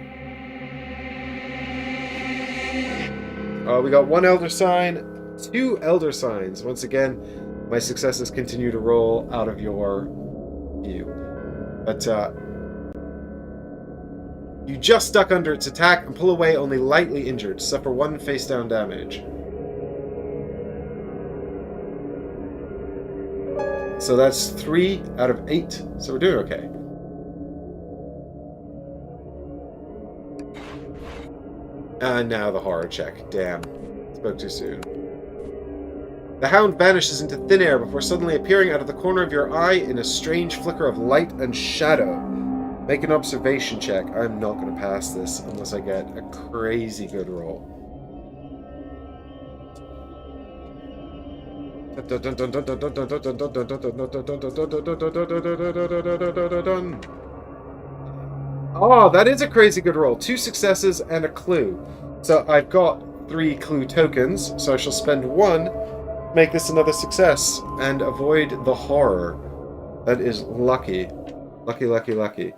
Speaker 1: We got 1 elder sign, 2 elder signs. Once again, my successes continue to roll out of your view. But, you just duck under its attack and pull away only lightly injured. Suffer 1 face-down damage. So that's 3 out of 8. So we're doing okay. And now the horror check. Damn. Spoke too soon. The Hound vanishes into thin air before suddenly appearing out of the corner of your eye in a strange flicker of light and shadow. Make an observation check. I'm not going to pass this unless I get a crazy good roll. Oh, that is a crazy good roll. 2 successes and a clue. So I've got 3 clue tokens, so I shall spend 1, make this another success, and avoid the horror. That is lucky. Lucky, lucky, lucky.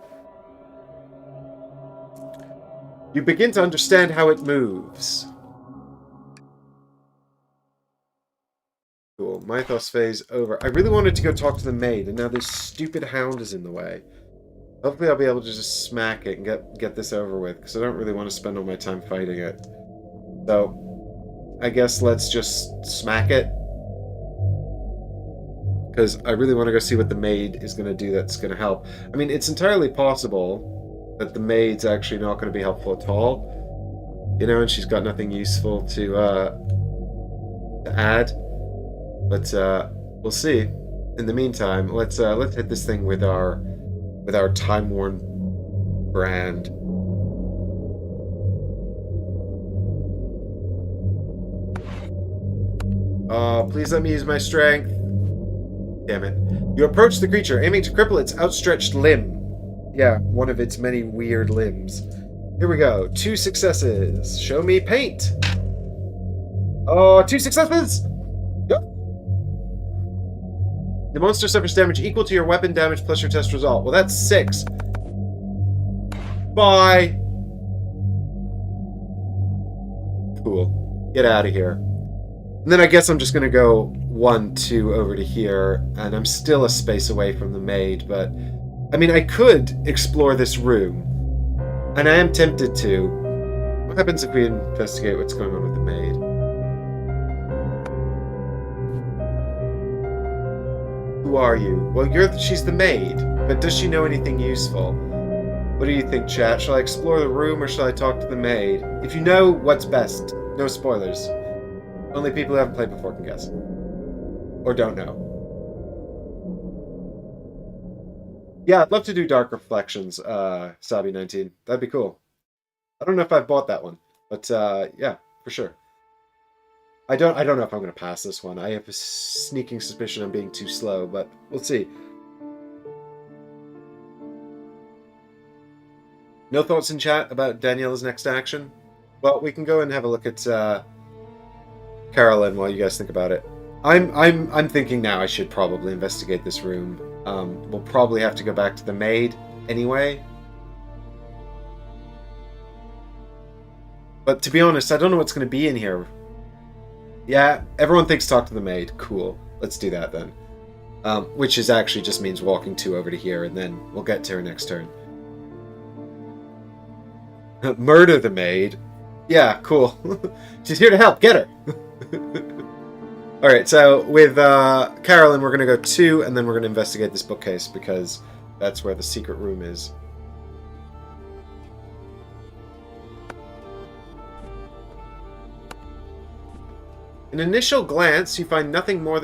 Speaker 1: You begin to understand how it moves. Cool. Mythos phase over. I really wanted to go talk to the maid, and now this stupid hound is in the way. Hopefully I'll be able to just smack it and get this over with, because I don't really want to spend all my time fighting it. So, I guess let's just smack it. Because I really want to go see what the maid is going to do that's going to help. I mean, it's entirely possible that the maid's actually not going to be helpful at all. You know, and she's got nothing useful to add. But we'll see. In the meantime, let's hit this thing with our time-worn brand. Oh, please let me use my strength. Damn it. You approach the creature, aiming to cripple its outstretched limb. Yeah, one of its many weird limbs. Here we go. 2 successes. Show me paint. Oh, 2 successes! Go. The monster suffers damage equal to your weapon damage plus your test result. Well, that's 6. Bye! Cool. Get out of here. And then I guess I'm just going to go 1, 2 over to here, and I'm still a space away from the maid, but... I mean, I could explore this room, and I am tempted to. What happens if we investigate what's going on with the maid? Who are you? Well, she's the maid, but does she know anything useful? What do you think, chat? Shall I explore the room, or shall I talk to the maid? If you know what's best, no spoilers. Only people who haven't played before can guess. Or don't know. Yeah, I'd love to do Dark Reflections, Sabi19. That'd be cool. I don't know if I've bought that one, but yeah, for sure. I don't know if I'm going to pass this one. I have a sneaking suspicion I'm being too slow, but we'll see. No thoughts in chat about Daniela's next action? Well, we can go and have a look at Carolyn while you guys think about it. I'm thinking now I should probably investigate this room. We'll probably have to go back to the maid anyway. But to be honest, I don't know what's going to be in here. Yeah, everyone thinks talk to the maid. Cool. Let's do that then. Which is actually just means walking 2 over to here, and then we'll get to her next turn. Murder the maid. Yeah, cool. She's here to help. Get her. Alright, so with Carolyn, we're going to go 2, and then we're going to investigate this bookcase, because that's where the secret room is. An initial glance, you find nothing more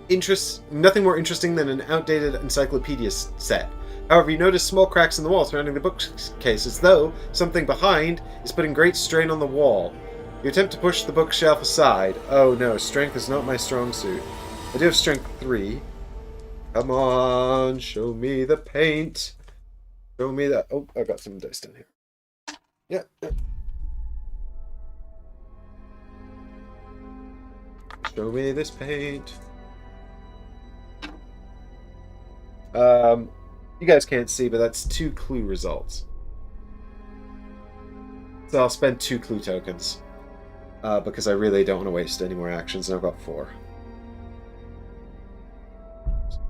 Speaker 1: interesting than an outdated encyclopedia set. However, you notice small cracks in the wall surrounding the bookcase, as though something behind is putting great strain on the wall. You attempt to push the bookshelf aside. Oh no, strength is not my strong suit. I do have strength 3. Come on, show me the paint. Show me that. Oh, I got some dice down here. Yeah. Show me this paint. You guys can't see, but that's 2 clue results. So I'll spend 2 clue tokens. Because I really don't want to waste any more actions, and I've got 4.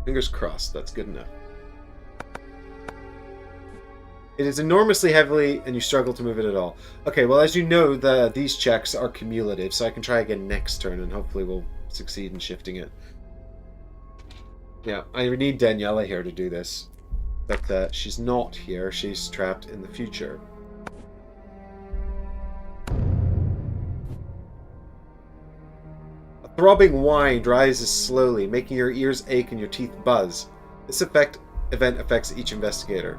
Speaker 1: Fingers crossed, that's good enough. It is enormously heavy, and you struggle to move it at all. Okay, well, as you know, these checks are cumulative, so I can try again next turn, and hopefully we'll succeed in shifting it. Yeah, I need Daniela here to do this. But she's not here, she's trapped in the future. A throbbing whine rises slowly, making your ears ache and your teeth buzz. This event affects each investigator.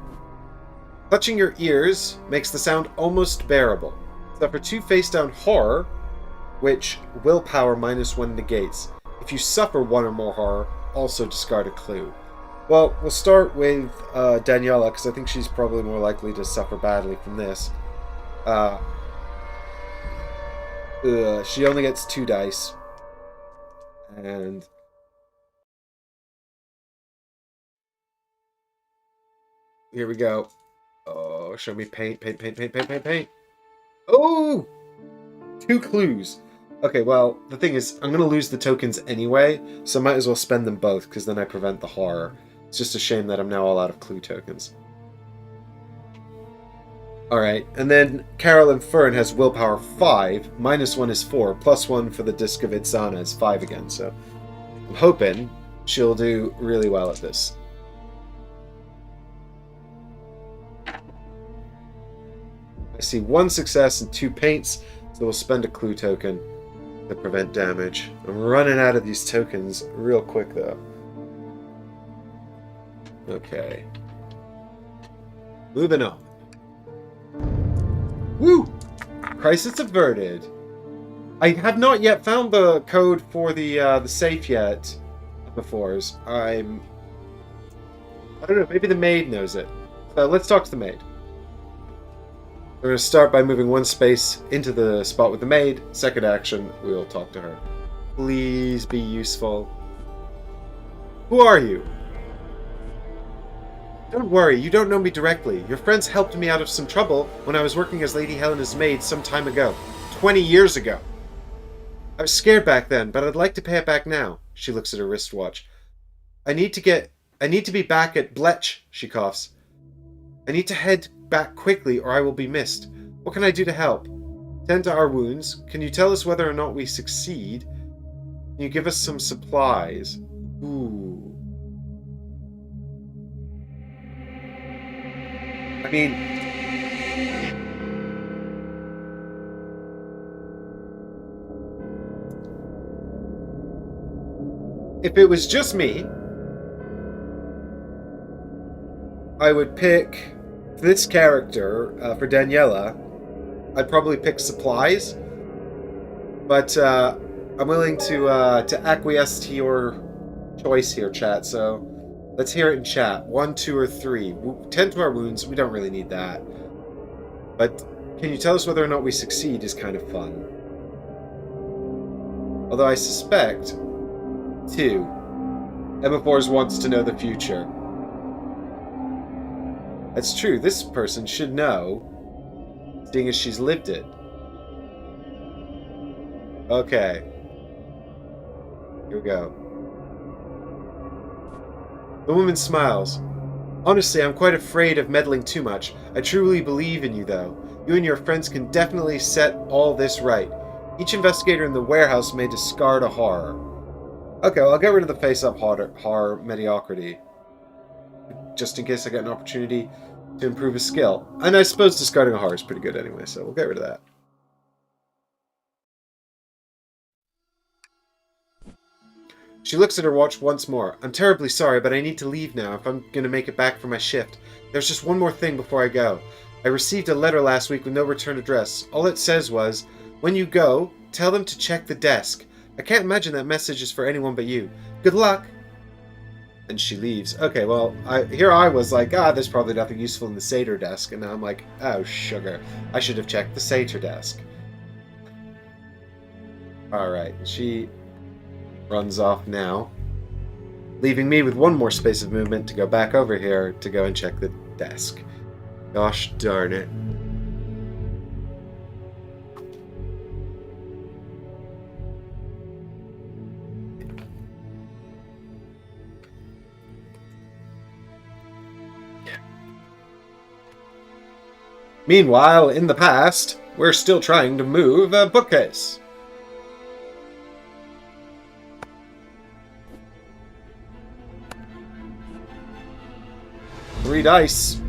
Speaker 1: Clutching your ears makes the sound almost bearable. Suffer 2 face-down horror, which willpower -1 negates. If you suffer 1 or more horror, also discard a clue. Well, we'll start with Daniela, because I think she's probably more likely to suffer badly from this. She only gets 2 dice. And here we go. Oh, show me paint. Oh! 2 clues. Okay, well, the thing is, I'm going to lose the tokens anyway, so I might as well spend them both, because then I prevent the horror. It's just a shame that I'm now all out of clue tokens. Alright, and then Carolyn Fern has willpower 5, -1 is 4, +1 for the Disc of Itzana is 5 again, so I'm hoping she'll do really well at this. I see 1 success and 2 paints, so we'll spend a clue token to prevent damage. I'm running out of these tokens real quick, though. Okay. Moving on. Woo! Crisis averted. I have not yet found the code for the safe yet. Before I don't know. Maybe the maid knows it. So let's talk to the maid. We're going to start by moving 1 space into the spot with the maid. Second action, we'll talk to her. Please be useful. Who are you? Don't worry, you don't know me directly. Your friends helped me out of some trouble when I was working as Lady Helena's maid some time ago. 20 years ago. I was scared back then, but I'd like to pay it back now. She looks at her wristwatch. I need to be back at Bletch, she coughs. I need to head back quickly or I will be missed. What can I do to help? Tend to our wounds. Can you tell us whether or not we succeed? Can you give us some supplies? Ooh. I mean, if it was just me, I would pick this character for Daniela. I'd probably pick supplies, but I'm willing to acquiesce to your choice here, chat. So let's hear it in chat. 1, 2, or 3. Tend to our wounds. We don't really need that. But can you tell us whether or not we succeed is kind of fun. Although I suspect 2. Emma Fours wants to know the future. That's true. This person should know, seeing as she's lived it. Okay. Here we go. The woman smiles. Honestly, I'm quite afraid of meddling too much. I truly believe in you, though. You and your friends can definitely set all this right. Each investigator in the warehouse may discard a horror. Okay, well, I'll get rid of the face-up horror mediocrity. Just in case I get an opportunity to improve a skill. And I suppose discarding a horror is pretty good anyway, so we'll get rid of that. She looks at her watch once more. I'm terribly sorry, but I need to leave now if I'm going to make it back for my shift. There's just one more thing before I go. I received a letter last week with no return address. All it says was, when you go, tell them to check the desk. I can't imagine that message is for anyone but you. Good luck! And she leaves. Okay, well, here I was like, there's probably nothing useful in the satyr desk. And now I'm like, oh, sugar. I should have checked the satyr desk. Alright, she runs off now, leaving me with one more space of movement to go back over here to go and check the desk. Gosh darn it. Meanwhile, in the past, we're still trying to move a bookcase. Three dice.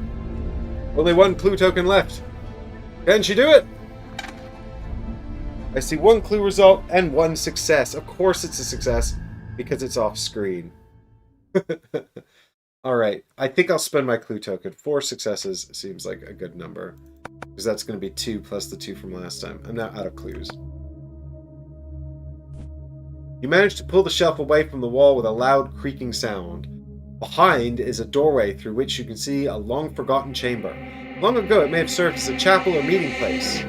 Speaker 1: Only one clue token left. Can she do it? I see one clue result and one success. Of course it's a success, because it's off screen. Alright, I think I'll spend my clue token. 4 successes seems like a good number. Because that's going to be 2 plus the 2 from last time. I'm now out of clues. You managed to pull the shelf away from the wall with a loud creaking sound. Behind is a doorway through which you can see a long-forgotten chamber. Long ago it may have served as a chapel or meeting place.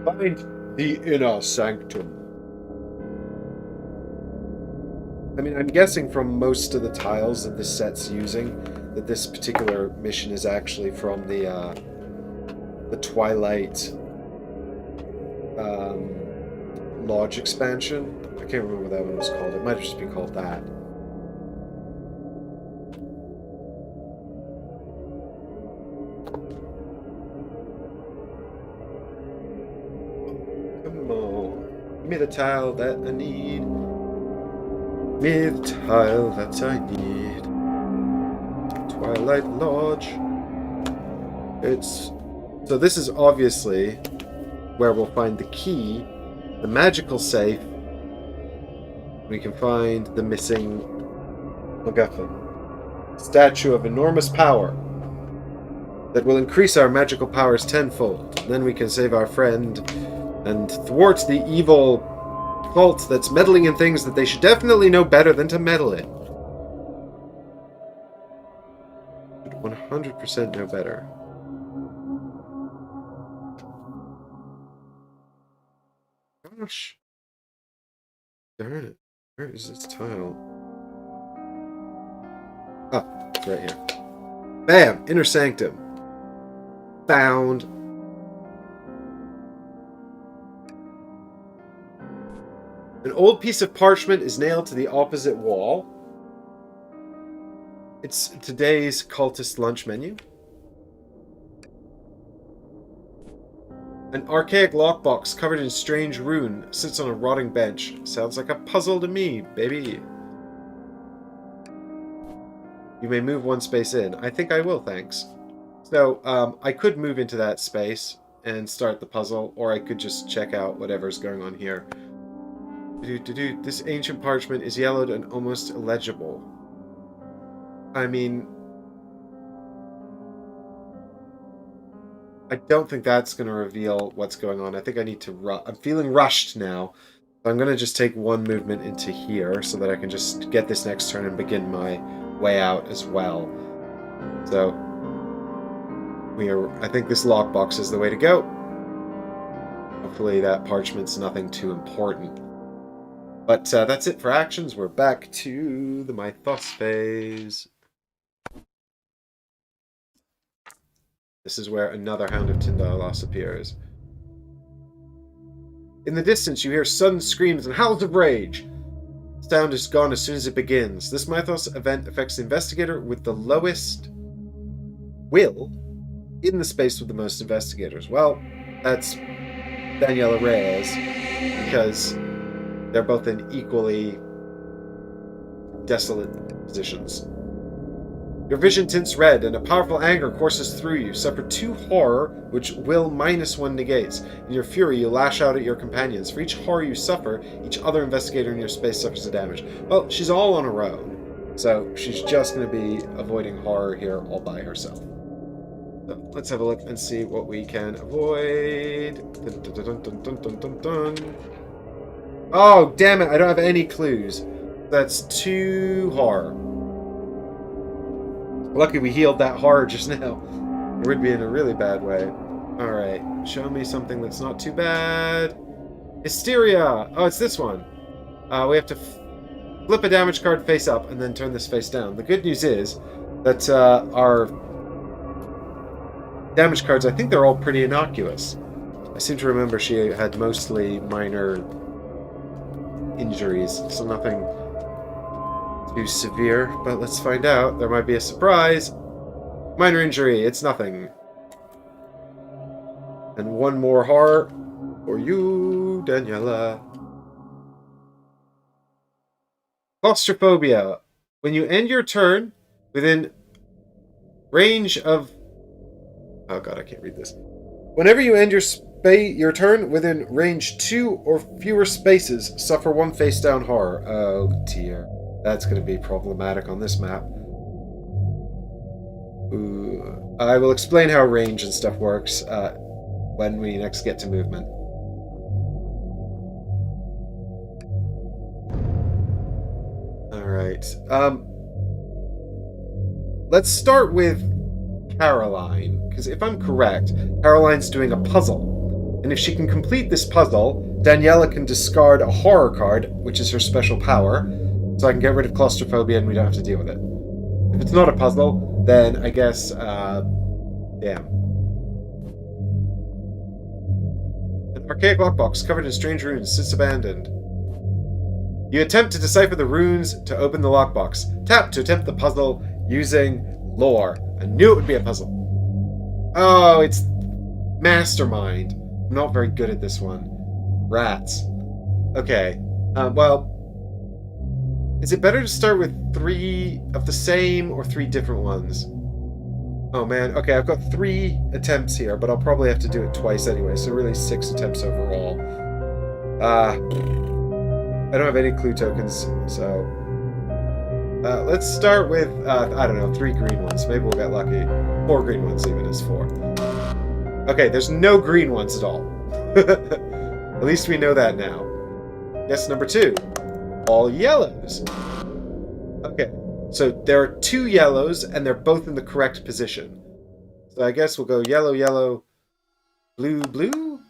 Speaker 1: Find the inner sanctum. I mean, I'm guessing from most of the tiles that this set's using that this particular mission is actually from the Twilight Lodge expansion. I can't remember what that one was called. It might have just been called that. Come on. Give me the tile that I need. Give me the tile that I need. Twilight Lodge. So this is obviously where we'll find the key, the magical safe. We can find the missing MacGuffin. Statue of enormous power that will increase our magical powers tenfold. Then we can save our friend and thwart the evil cult that's meddling in things that they should definitely know better than to meddle in. 100% know better. Gosh. Darn it. Where is this tile? Oh, it's right here. Bam! Inner sanctum. Found. An old piece of parchment is nailed to the opposite wall. It's today's cultist lunch menu. An archaic lockbox covered in strange rune sits on a rotting bench. Sounds like a puzzle to me, baby. You may move one space in. I think I will, thanks. So, I could move into that space and start the puzzle, or I could just check out whatever's going on here. This ancient parchment is yellowed and almost illegible. I mean, I don't think that's going to reveal what's going on. I think I need to I'm feeling rushed now. So I'm going to just take one movement into here so that I can just get this next turn and begin my way out as well. So, I think this lockbox is the way to go. Hopefully that parchment's nothing too important. But that's it for actions. We're back to the Mythos phase. This is where another Hound of Tyndalos appears. In the distance, you hear sudden screams and howls of rage. The sound is gone as soon as it begins. This Mythos event affects the investigator with the lowest will in the space with the most investigators. Well, that's Daniela Reyes, because they're both in equally desolate positions. Your vision tints red, and a powerful anger courses through you. Suffer 2 horror, which will -1 negates. In your fury, you lash out at your companions. For each horror you suffer, each other investigator in your space suffers a damage. Well, she's all on her own, so she's just going to be avoiding horror here all by herself. So let's have a look and see what we can avoid. Dun, dun, dun, dun, dun, dun, dun, dun. Oh, damn it, I don't have any clues. That's 2 horror. Lucky we healed that horror just now. It would be in a really bad way. Alright, show me something that's not too bad. Hysteria! Oh, it's this one. We have to flip a damage card face up and then turn this face down. The good news is that our damage cards, I think they're all pretty innocuous. I seem to remember she had mostly minor injuries, so nothing too severe, but let's find out. There might be a surprise. Minor injury, it's nothing. And 1 more horror for you, Daniela. Claustrophobia. When you end your turn within range of... Oh god, I can't read this. Whenever you end your turn within range 2 or fewer spaces, suffer 1 face down horror. Oh dear. That's going to be problematic on this map. Ooh. I will explain how range and stuff works when we next get to movement. Alright. Let's start with Caroline, because if I'm correct, Caroline's doing a puzzle. And if she can complete this puzzle, Daniela can discard a horror card, which is her special power, so I can get rid of claustrophobia and we don't have to deal with it. If it's not a puzzle, then I guess, damn. An archaic lockbox covered in strange runes sits abandoned. You attempt to decipher the runes to open the lockbox. Tap to attempt the puzzle using lore. I knew it would be a puzzle. Oh, it's Mastermind. I'm not very good at this one. Rats. Okay. Well... Is it better to start with 3 of the same or 3 different ones? Oh man, okay, I've got 3 attempts here, but I'll probably have to do it twice anyway, so really 6 attempts overall. I don't have any clue tokens, so... let's start with, I don't know, 3 green ones. Maybe we'll get lucky. 4 green ones even is 4. Okay, there's no green ones at all. At least we know that now. Guess number 2. All yellows. Okay, so there are 2 yellows, and they're both in the correct position. So I guess we'll go yellow, yellow, blue, blue?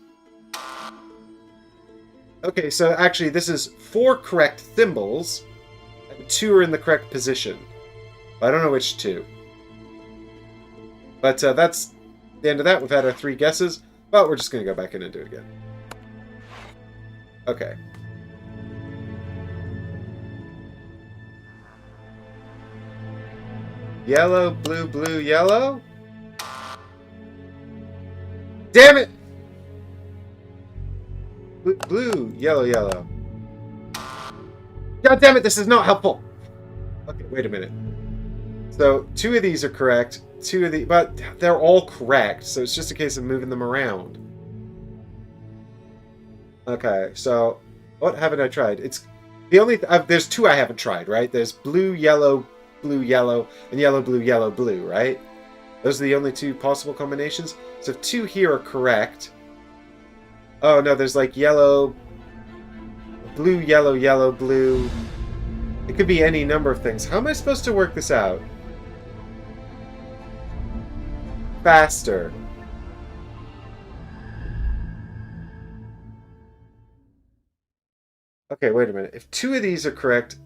Speaker 1: Okay, so actually this is 4 correct thimbles, and 2 are in the correct position. I don't know which 2. But that's the end of that. We've had our 3 guesses, but we're just going to go back in and do it again. Okay. Yellow, blue, blue, yellow? Damn it! Blue, yellow, yellow. God damn it, this is not helpful! Okay, wait a minute. So, 2 of these are correct, 2 of these... But they're all correct, so it's just a case of moving them around. Okay, so... What haven't I tried? It's... The only... there's 2 I haven't tried, right? There's blue, yellow, blue, yellow, and yellow, blue, right? Those are the only 2 possible combinations. So if 2 here are correct... Oh, no, there's like yellow... Blue, yellow, yellow, blue... It could be any number of things. How am I supposed to work this out? Faster. Okay, wait a minute. If 2 of these are correct...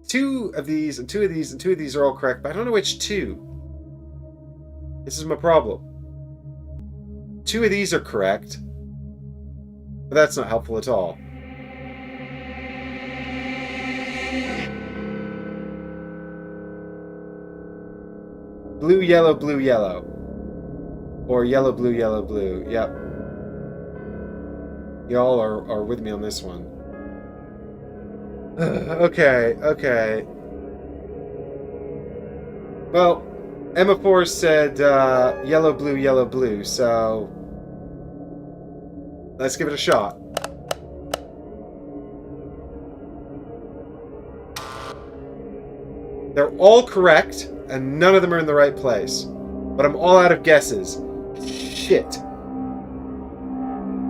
Speaker 1: 2 of these, and 2 of these, and 2 of these are all correct, but I don't know which 2. This is my problem. 2 of these are correct, but that's not helpful at all. Blue, yellow, blue, yellow. Or yellow, blue, yellow, blue. Yep. Y'all are with me on this one. Okay, okay. Well, Emma Force said yellow, blue, so let's give it a shot. They're all correct, and none of them are in the right place. But I'm all out of guesses. Shit.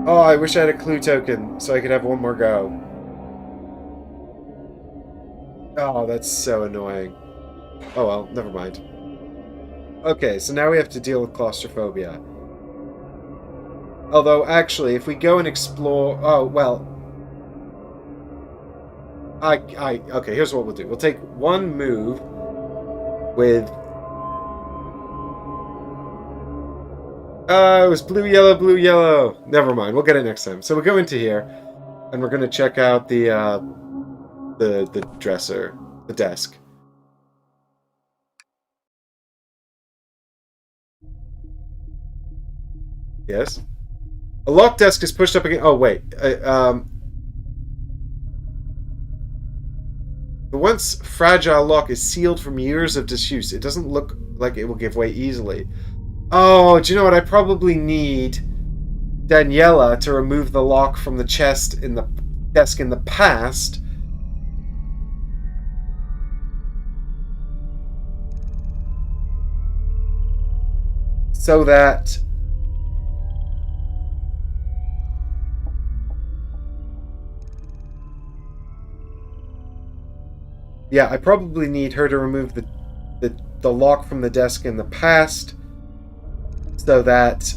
Speaker 1: Oh, I wish I had a clue token so I could have one more go. Oh, that's so annoying. Oh well, never mind. Okay, so now we have to deal with claustrophobia. Although, actually, if we go and explore... Oh, well... Okay, here's what we'll do. We'll take one move with... it was blue, yellow. Never mind, we'll get it next time. So we'll go into here, and we're going to check out the dresser, the desk. Yes? A locked desk is pushed up again. Oh, wait. The once fragile lock is sealed from years of disuse. It doesn't look like it will give way easily. Oh, do you know what? I probably need Daniela to remove the lock from the chest in the desk in the past. So that... Yeah, I probably need her to remove the lock from the desk in the past so that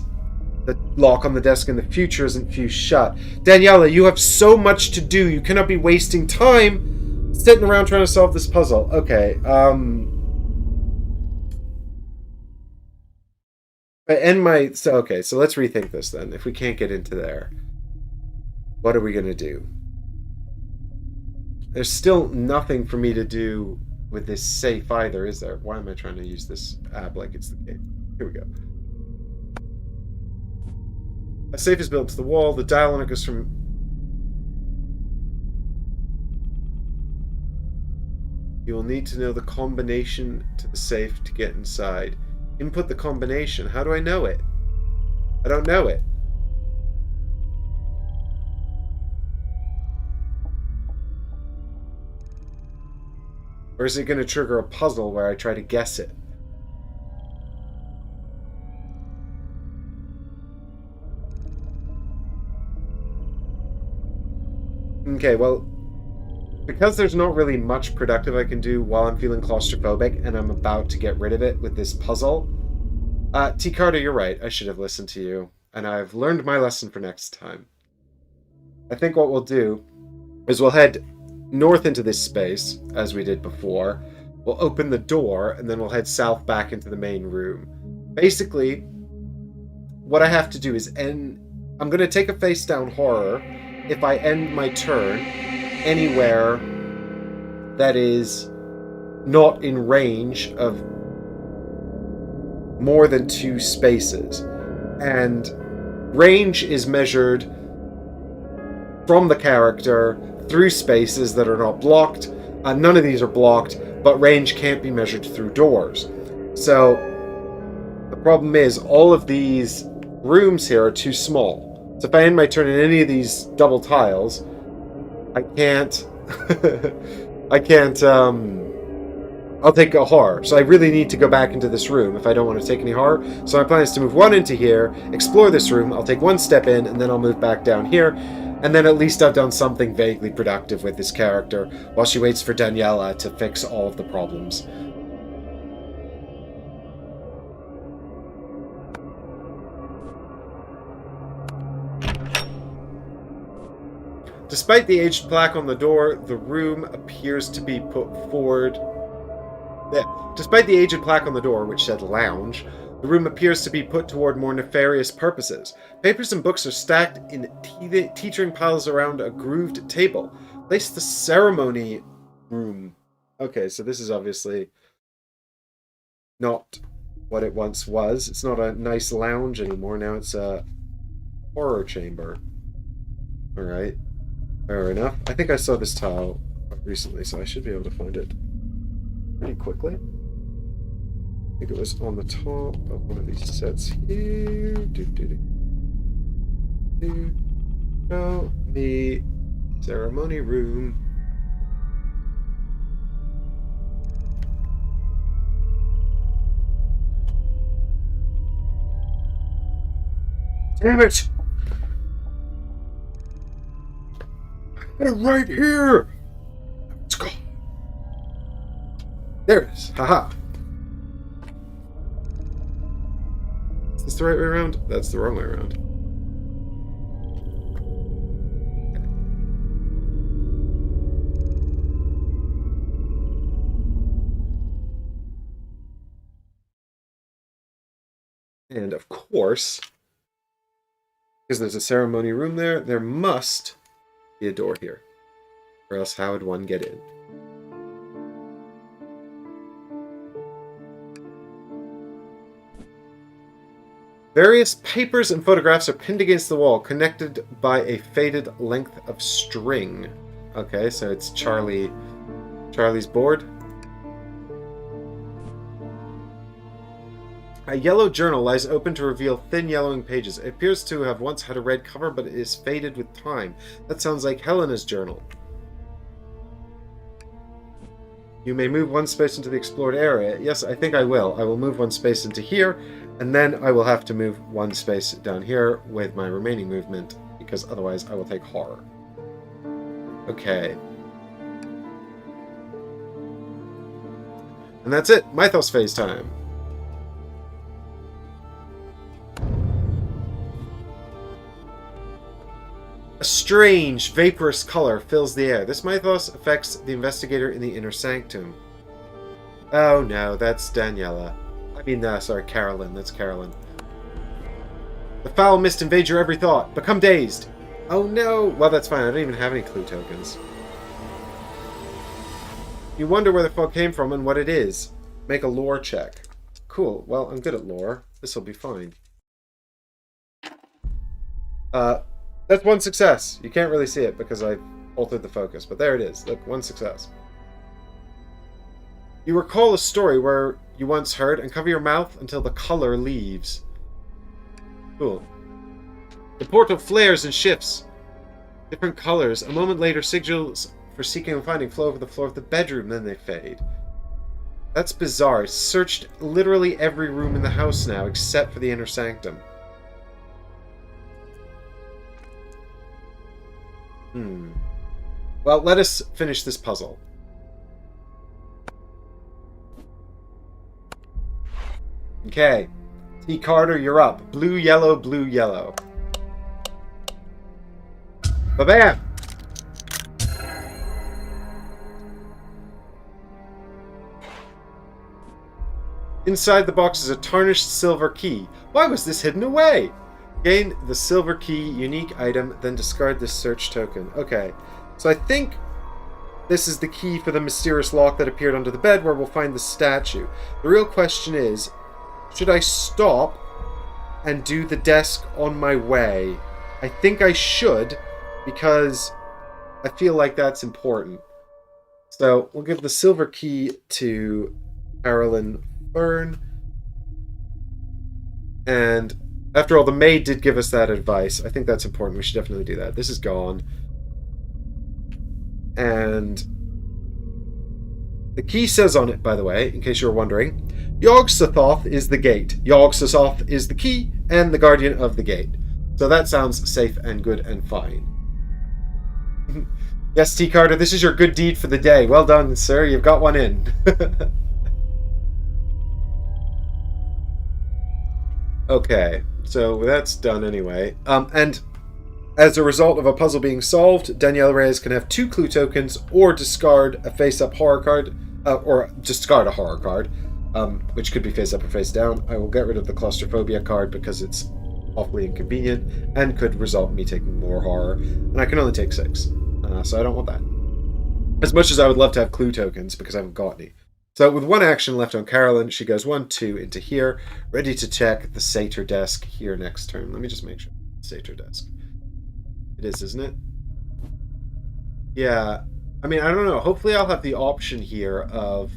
Speaker 1: the lock on the desk in the future isn't fused shut. Daniela, you have so much to do. You cannot be wasting time sitting around trying to solve this puzzle. Okay, okay, so let's rethink this then. If we can't get into there, what are we gonna do? There's still nothing for me to do with this safe either, is there? Why am I trying to use this app like it's the game? Here we go. A safe is built into the wall. The dial on it goes from... You will need to know the combination to the safe to get inside. Input the combination. How do I know it? I don't know it. Or is it going to trigger a puzzle where I try to guess it? Okay, well, because there's not really much productive I can do while I'm feeling claustrophobic and I'm about to get rid of it with this puzzle, T. Carter, you're right. I should have listened to you, and I've learned my lesson for next time. I think what we'll do is we'll head north into this space, as we did before. We'll open the door, and then we'll head south back into the main room. Basically, what I have to do is end... I'm going to take a face-down horror if I end my turn anywhere that is not in range of more than 2 spaces. And range is measured from the character through spaces that are not blocked. None of these are blocked, but range can't be measured through doors. So the problem is all of these rooms here are too small. So if I end my turn in any of these double tiles, I can't... I'll take a horror. So I really need to go back into this room if I don't want to take any horror. So my plan is to move 1 into here, explore this room, I'll take 1 step in, and then I'll move back down here. And then at least I've done something vaguely productive with this character while she waits for Daniela to fix all of the problems. Despite the aged plaque on the door, the room appears to be put forward... Despite the aged plaque on the door, which said lounge, the room appears to be put toward more nefarious purposes. Papers and books are stacked in teetering piles around a grooved table. Place the ceremony room. Okay, so this is obviously not what it once was. It's not a nice lounge anymore. Now it's a horror chamber. Alright. Fair enough. I think I saw this tile recently, so I should be able to find it pretty quickly. I think it was on the top of one of these sets here. Show me ceremony room. Damn it! They're right here! Let's go. There it is. Haha. Is this the right way around? That's the wrong way around. And of course, because there's a ceremony room there, there must be a door here. Or else how would one get in? Various papers and photographs are pinned against the wall, connected by a faded length of string. Okay, so it's Charlie's board. A yellow journal lies open to reveal thin yellowing pages. It appears to have once had a red cover, but it is faded with time. That sounds like Helena's journal. You may move one space into the explored area. Yes, I think I will. I will move one space into here, and then I will have to move one space down here with my remaining movement, because otherwise I will take horror. Okay. And that's it. Mythos phase time. A strange, vaporous color fills the air. This mythos affects the investigator in the inner sanctum. Oh no, that's Daniela. Sorry, Carolyn. That's Carolyn. The foul mist invades your every thought. Become dazed. Oh no! Well, that's fine. I don't even have any clue tokens. You wonder where the fog came from and what it is. Make a lore check. Cool. Well, I'm good at lore. This will be fine. That's one success. You can't really see it because I altered the focus, but there it is. Look, one success. You recall a story where you once heard and cover your mouth until the color leaves. Cool. The portal flares and shifts. Different colors. A moment later, signals for seeking and finding flow over the floor of the bedroom, then they fade. That's bizarre. It's searched literally every room in the house now, except for the inner sanctum. Well, let us finish this puzzle. Okay. T. Carter, you're up. Blue, yellow, blue, yellow. Ba-bam! Inside the box is a tarnished silver key. Why was this hidden away? Gain the silver key, unique item, then discard this search token. Okay, so I think this is the key for the mysterious lock that appeared under the bed where we'll find the statue. The real question is, should I stop and do the desk on my way? I think I should, because I feel like that's important. So we'll give the silver key to Carolyn Byrne. And after all, the maid did give us that advice. I think that's important. We should definitely do that. This is gone. And the key says on it, by the way, in case you're wondering, Yog-Sothoth is the gate. Yog-Sothoth is the key and the guardian of the gate. So that sounds safe and good and fine. Yes, T. Carter, this is your good deed for the day. Well done, sir. You've got one in. Okay, so that's done anyway. And as a result of a puzzle being solved, Danielle Reyes can have 2 clue tokens or discard a face-up horror card, or discard a horror card, which could be face-up or face-down. I will get rid of the claustrophobia card because it's awfully inconvenient and could result in me taking more horror. And I can only take 6, so I don't want that. As much as I would love to have clue tokens because I haven't got any. So with 1 action left on Carolyn, she goes 1, 2 into here, ready to check the satyr desk here next turn. Let me just make sure. Satyr desk. It is, isn't it? Yeah. I mean, I don't know. Hopefully I'll have the option here of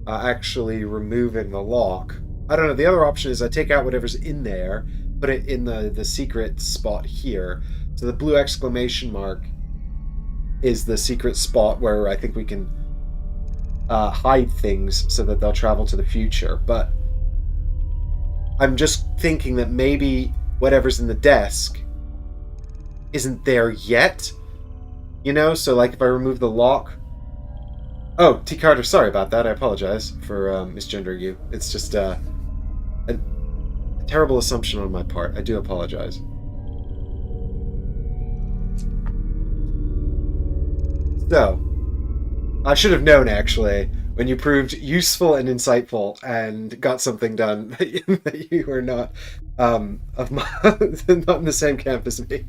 Speaker 1: actually removing the lock. I don't know. The other option is I take out whatever's in there, put it in the secret spot here. So the blue exclamation mark is the secret spot where I think we can hide things so that they'll travel to the future. But I'm just thinking that maybe whatever's in the desk isn't there yet. You know, so like if I remove the lock. Oh, T. Carter, sorry about that. I apologize for misgendering you. It's just a terrible assumption on my part. I do apologize. So, I should have known, actually, when you proved useful and insightful and got something done that you were not not in the same camp as me.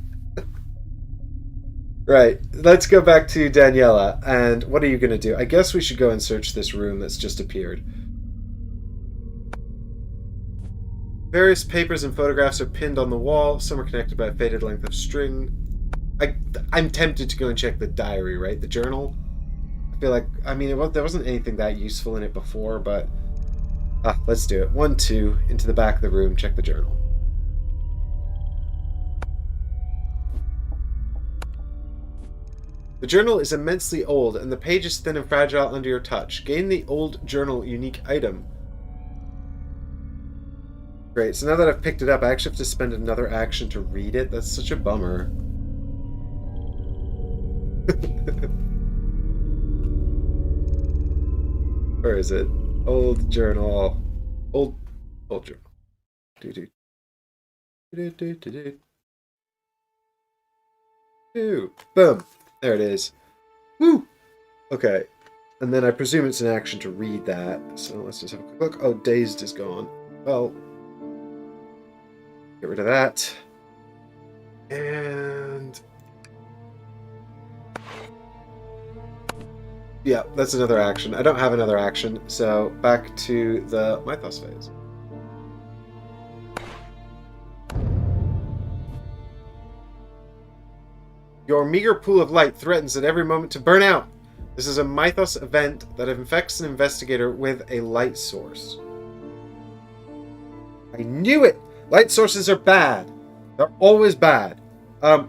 Speaker 1: Right, let's go back to Daniela, and what are you going to do? I guess we should go and search this room that's just appeared. Various papers and photographs are pinned on the wall. Some are connected by a faded length of string. I'm tempted to go and check the diary, right? The journal. I feel like, I mean, there wasn't anything that useful in it before, but let's do it. 1, 2, into the back of the room, check the journal. The journal is immensely old, and the page is thin and fragile under your touch. Gain the old journal unique item. Great, so now that I've picked it up, I actually have to spend another action to read it. That's such a bummer. Where is it? Old journal. Old journal. Do. Boom. There it is. Woo! Okay. And then I presume it's an action to read that. So let's just have a quick look. Oh, dazed is gone. Well, get rid of that. And yeah, that's another action. I don't have another action, so back to the Mythos phase. Your meager pool of light threatens at every moment to burn out. This is a Mythos event that infects an investigator with a light source. I knew it! Light sources are bad. They're always bad. Well,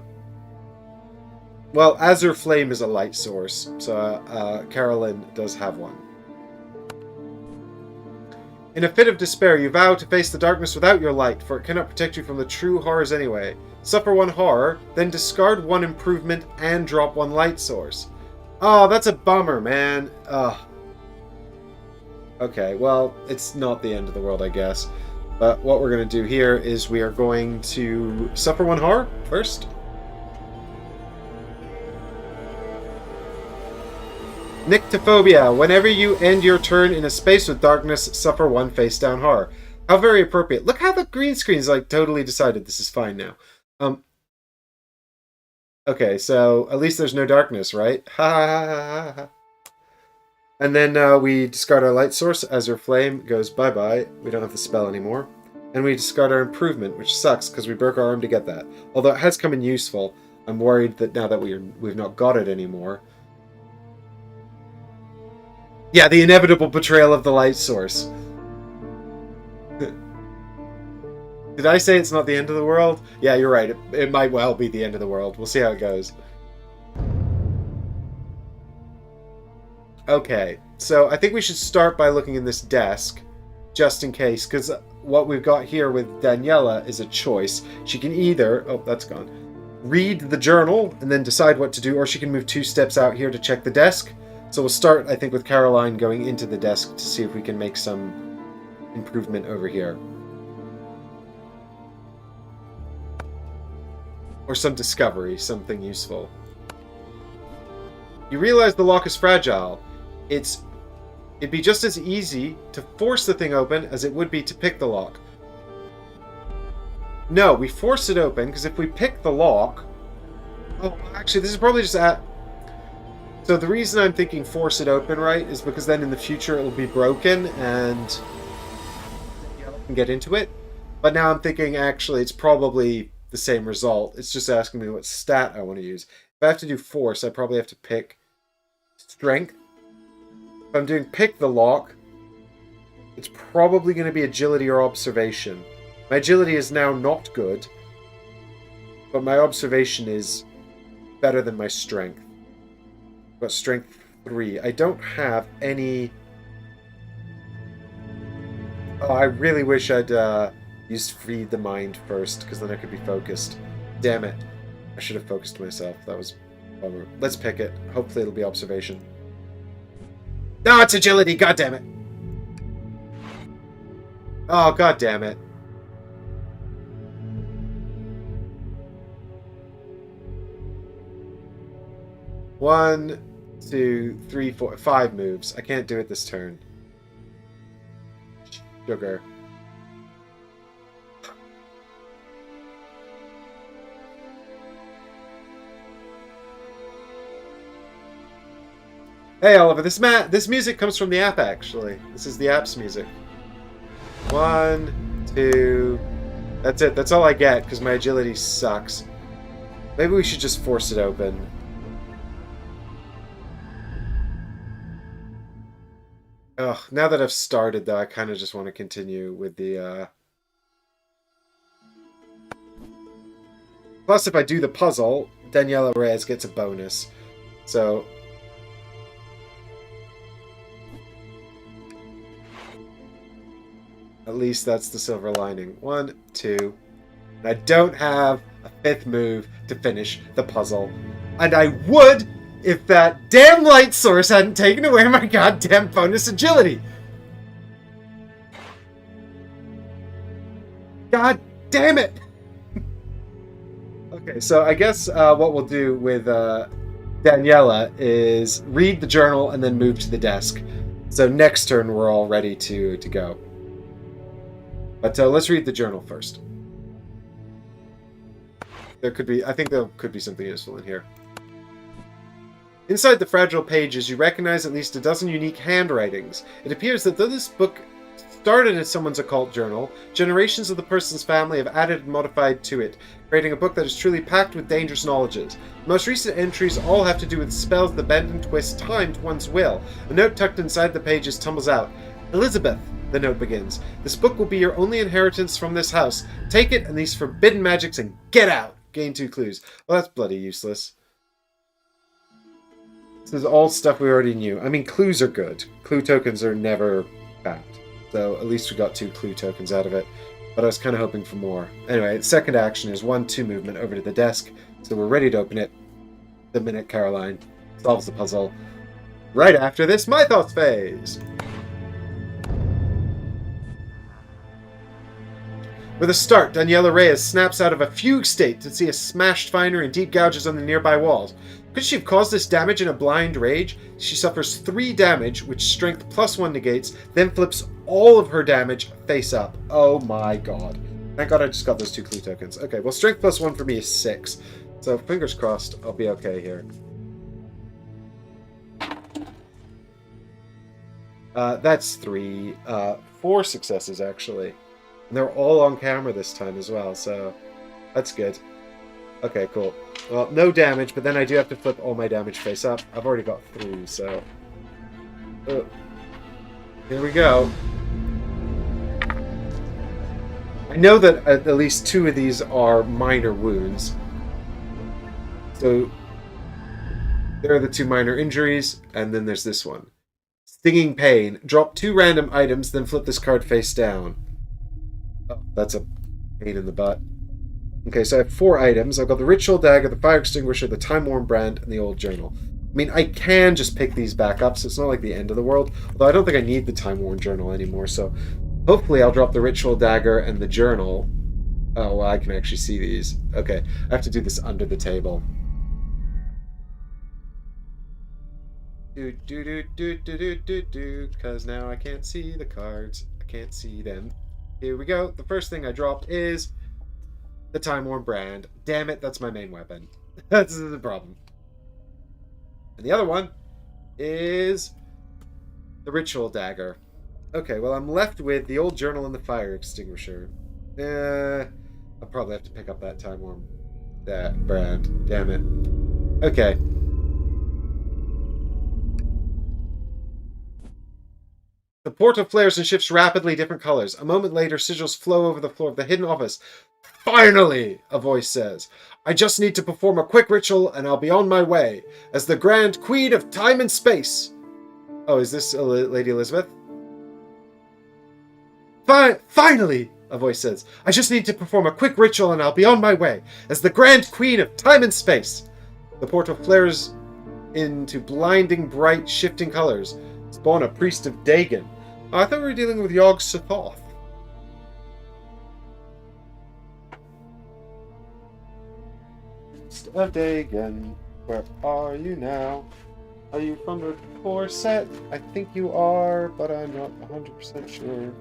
Speaker 1: Azure Flame is a light source, so Carolyn does have one. In a fit of despair, you vow to face the darkness without your light, for it cannot protect you from the true horrors anyway. Suffer 1 horror, then discard 1 improvement and drop 1 light source. Oh, that's a bummer, man. Ugh. Okay, well, it's not the end of the world, I guess. But what we're going to do here is we are going to suffer 1 horror first. Nyctophobia. Whenever you end your turn in a space with darkness, suffer 1 face-down horror. How very appropriate. Look how the green screen's like totally decided this is fine now. Okay, so at least there's no darkness, right? Ha ha ha ha. And then we discard our light source as our flame goes bye-bye. We don't have the spell anymore. And we discard our improvement, which sucks because we broke our arm to get that. Although it has come in useful, I'm worried that now that we've not got it anymore. Yeah, the inevitable betrayal of the light source. Did I say it's not the end of the world? Yeah, you're right. It might well be the end of the world. We'll see how it goes. Okay, so I think we should start by looking in this desk, just in case, because what we've got here with Daniela is a choice. She can either, oh, that's gone, read the journal and then decide what to do, or she can move 2 steps out here to check the desk. So we'll start, I think, with Caroline going into the desk to see if we can make some improvement over here. Or some discovery, something useful. You realize the lock is fragile. It'd be just as easy to force the thing open as it would be to pick the lock. No, we force it open, because if we pick the lock... Oh, actually, this is probably just at... So the reason I'm thinking force it open, right, is because then in the future it'll be broken and you can get into it. But now I'm thinking, actually, it's probably the same result. It's just asking me what stat I want to use. If I have to do force, I probably have to pick strength. If I'm doing pick the lock, it's probably going to be agility or observation. My agility is now not good, but my observation is better than my strength. I've got strength 3. I don't have any... Oh, I really wish I'd used Feed the Mind first, because then I could be focused. Damn it. I should have focused myself. That was a bummer. Let's pick it. Hopefully it'll be observation. No, it's agility! God damn it! Oh, god damn it. One, 2, 3, 4, 5 moves. I can't do it this turn. Sugar. Hey Oliver, this music comes from the app actually. This is the app's music. 1, 2. That's it. That's all I get because my agility sucks. Maybe we should just force it open. Ugh, now that I've started though, I kind of just want to continue with the Plus, if I do the puzzle, Daniela Reyes gets a bonus. So at least that's the silver lining. 1, 2. And I don't have a 5th move to finish the puzzle. And I would if that damn light source hadn't taken away my goddamn bonus agility. God damn it! Okay, so I guess what we'll do with Daniela is read the journal and then move to the desk. So next turn we're all ready to go. But let's read the journal first. I think there could be something useful in here. Inside the fragile pages, you recognize at least a dozen unique handwritings. It appears that though this book started as someone's occult journal, generations of the person's family have added and modified to it, creating a book that is truly packed with dangerous knowledges. The most recent entries all have to do with spells that bend and twist time to one's will. A note tucked inside the pages tumbles out. Elizabeth, the note begins. This book will be your only inheritance from this house. Take it and these forbidden magics and get out. Gain 2 clues. Well, that's bloody useless. This is all stuff we already knew. I mean, clues are good. Clue tokens are never bad. So at least we got 2 clue tokens out of it. But I was kind of hoping for more. Anyway, second action is 1-2 movement over to the desk. So we're ready to open it the minute Caroline solves the puzzle. Right after this Mythos phase. With a start, Daniela Reyes snaps out of a fugue state to see a smashed finery and deep gouges on the nearby walls. Could she have caused this damage in a blind rage? She suffers 3 damage, which strength +1 negates, then flips all of her damage face up. Oh my god. Thank god I just got those 2 clue tokens. Okay, well strength +1 for me is 6. So fingers crossed I'll be okay here. That's 3. 4 successes actually. And they're all on camera this time as well, so that's good. Okay, cool. Well, no damage, but then I do have to flip all my damage face up. I've already got 3, so... here we go. I know that at least 2 of these are minor wounds. So, there are the 2 minor injuries, and then there's this one. Stinging pain. Drop 2 random items, then flip this card face down. Oh, that's a pain in the butt. Okay, so I have 4 items. I've got the Ritual Dagger, the Fire Extinguisher, the Time-Worn Brand, and the Old Journal. I mean, I can just pick these back up, so it's not like the end of the world. Although I don't think I need the Time-Worn Journal anymore, so hopefully I'll drop the Ritual Dagger and the Journal. Oh, well, I can actually see these. Okay, I have to do this under the table. Because now I can't see the cards. I can't see them. Here we go. The first thing I dropped is the Time-Worn Brand. Damn it, that's my main weapon. That's the problem. And the other one is the Ritual Dagger. Okay, well, I'm left with the Old Journal and the Fire Extinguisher. I'm I'll probably have to pick up that Time Worm brand. Damn it. Okay. The portal flares and shifts rapidly different colors. A moment later, sigils flow over the floor of the hidden office. Finally, a voice says. I just need to perform a quick ritual and I'll be on my way. As the Grand Queen of Time and Space. Oh, is this Lady Elizabeth? Finally, a voice says. I just need to perform a quick ritual and I'll be on my way. As the Grand Queen of Time and Space. The portal flares into blinding, bright, shifting colors. Spawn a priest of Dagon. Oh, I thought we were dealing with Yog Sothoth. Priest of Dagon, where are you now? Are you from the core set? I think you are, but I'm not 100% sure.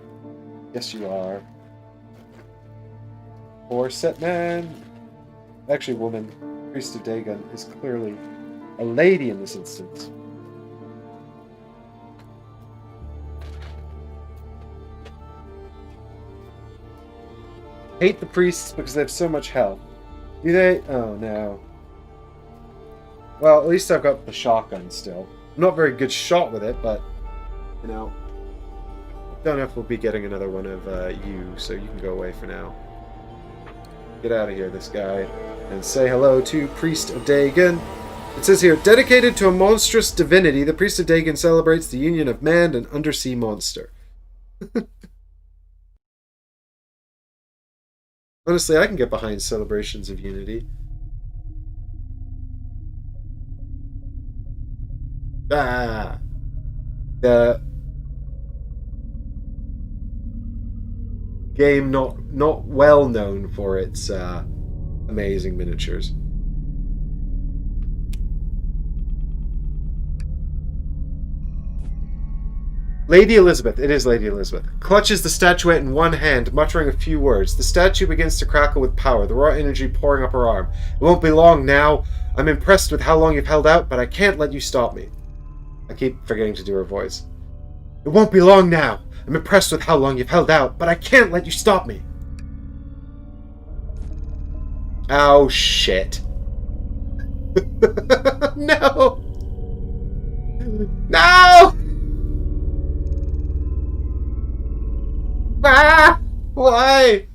Speaker 1: Yes, you are. Core set man. Actually, woman. Priest of Dagon is clearly a lady in this instance. Hate the priests because they have so much health. Do they? Oh no. Well, at least I've got the shotgun still. I'm not a very good shot with it, but, you know. I don't know if we'll be getting another one of you, so you can go away for now. Get out of here, this guy. And say hello to Priest of Dagon. It says here, dedicated to a monstrous divinity, the Priest of Dagon celebrates the union of man and undersea monster. Honestly, I can get behind celebrations of unity. Ah! The game not well known for its amazing miniatures. Lady Elizabeth, it is Lady Elizabeth, clutches the statuette in one hand, muttering a few words. The statue begins to crackle with power, the raw energy pouring up her arm. It won't be long now. I'm impressed with how long you've held out, but I can't let you stop me. I keep forgetting to do her voice. It won't be long now. I'm impressed with how long you've held out, but I can't let you stop me. Oh, shit. No! No! Ah! Why?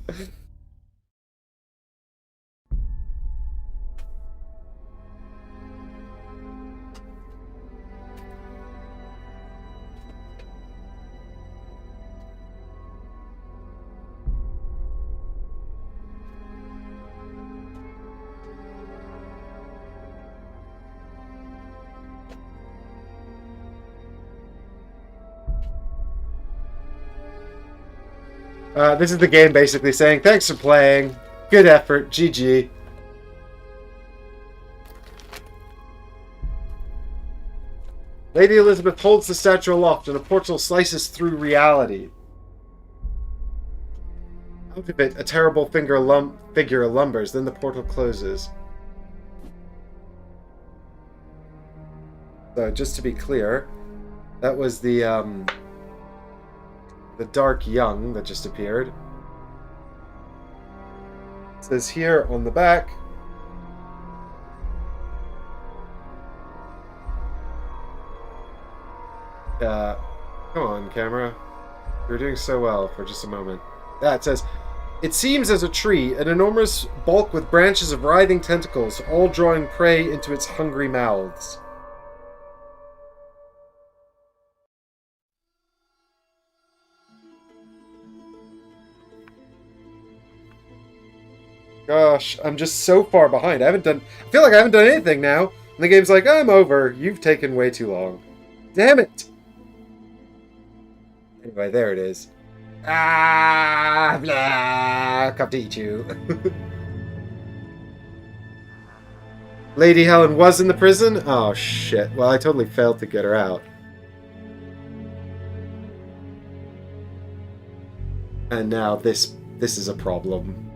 Speaker 1: This is the game basically saying, thanks for playing. Good effort. GG. Lady Elizabeth holds the statue aloft and a portal slices through reality. Out of it, a terrible figure lumbers, then the portal closes. So, just to be clear, that was the Dark Young that just appeared. It says here on the back, come on, camera. You were doing so well for just a moment. It says, it seems as a tree, an enormous bulk with branches of writhing tentacles, all drawing prey into its hungry mouths. Gosh, I'm just so far behind. I feel like I haven't done anything now. And the game's like, I'm over. You've taken way too long. Damn it! Anyway, there it is. Ah, blah, come to eat you. Lady Helen was in the prison? Oh, shit. Well, I totally failed to get her out. And now this is a problem.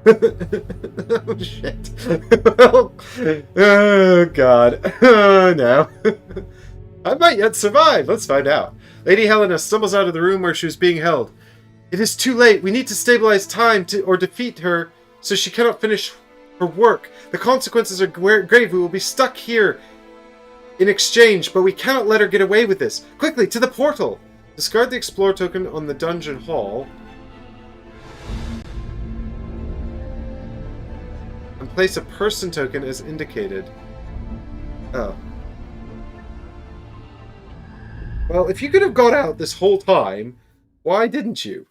Speaker 1: Oh, shit. Oh, God. Oh, no. I might yet survive. Let's find out. Lady Helena stumbles out of the room where she was being held. It is too late. We need to stabilize time or defeat her so she cannot finish her work. The consequences are grave. We will be stuck here in exchange, but we cannot let her get away with this. Quickly, to the portal! Discard the Explore token on the dungeon hall and place a person token as indicated. Oh. Well, if you could have got out this whole time, why didn't you?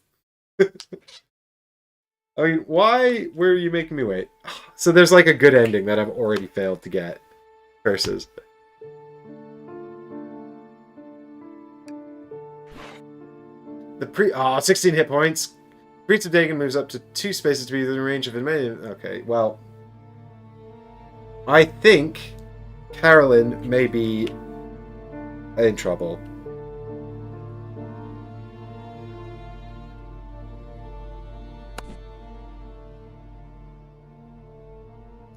Speaker 1: I mean, why were you making me wait? So there's like a good ending that I've already failed to get. Curses. The 16 hit points. Priest of Dagon moves up to 2 spaces to be within range of many. Okay, well, I think Carolyn may be in trouble.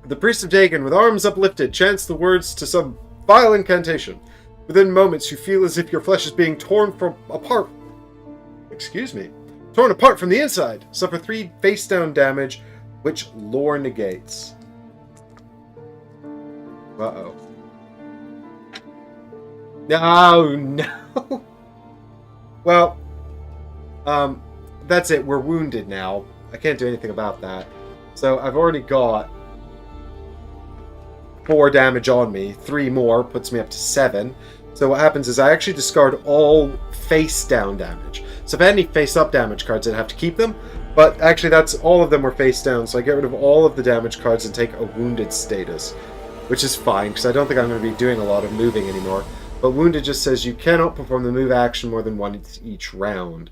Speaker 1: The Priest of Dagon, with arms uplifted, chants the words to some vile incantation. Within moments, you feel as if your flesh is being torn apart. Excuse me. Torn apart from the inside. Suffer 3 face-down damage, which lore negates. Uh-oh. No, no. Well, that's it. We're wounded now. I can't do anything about that. So I've already got 4 damage on me. 3 more puts me up to 7. So what happens is I actually discard all face-down damage. So if I had any face-up damage cards, I'd have to keep them. But actually, that's all of them were face-down. So I get rid of all of the damage cards and take a wounded status. Which is fine, because I don't think I'm going to be doing a lot of moving anymore. But wounded just says you cannot perform the move action more than once each round.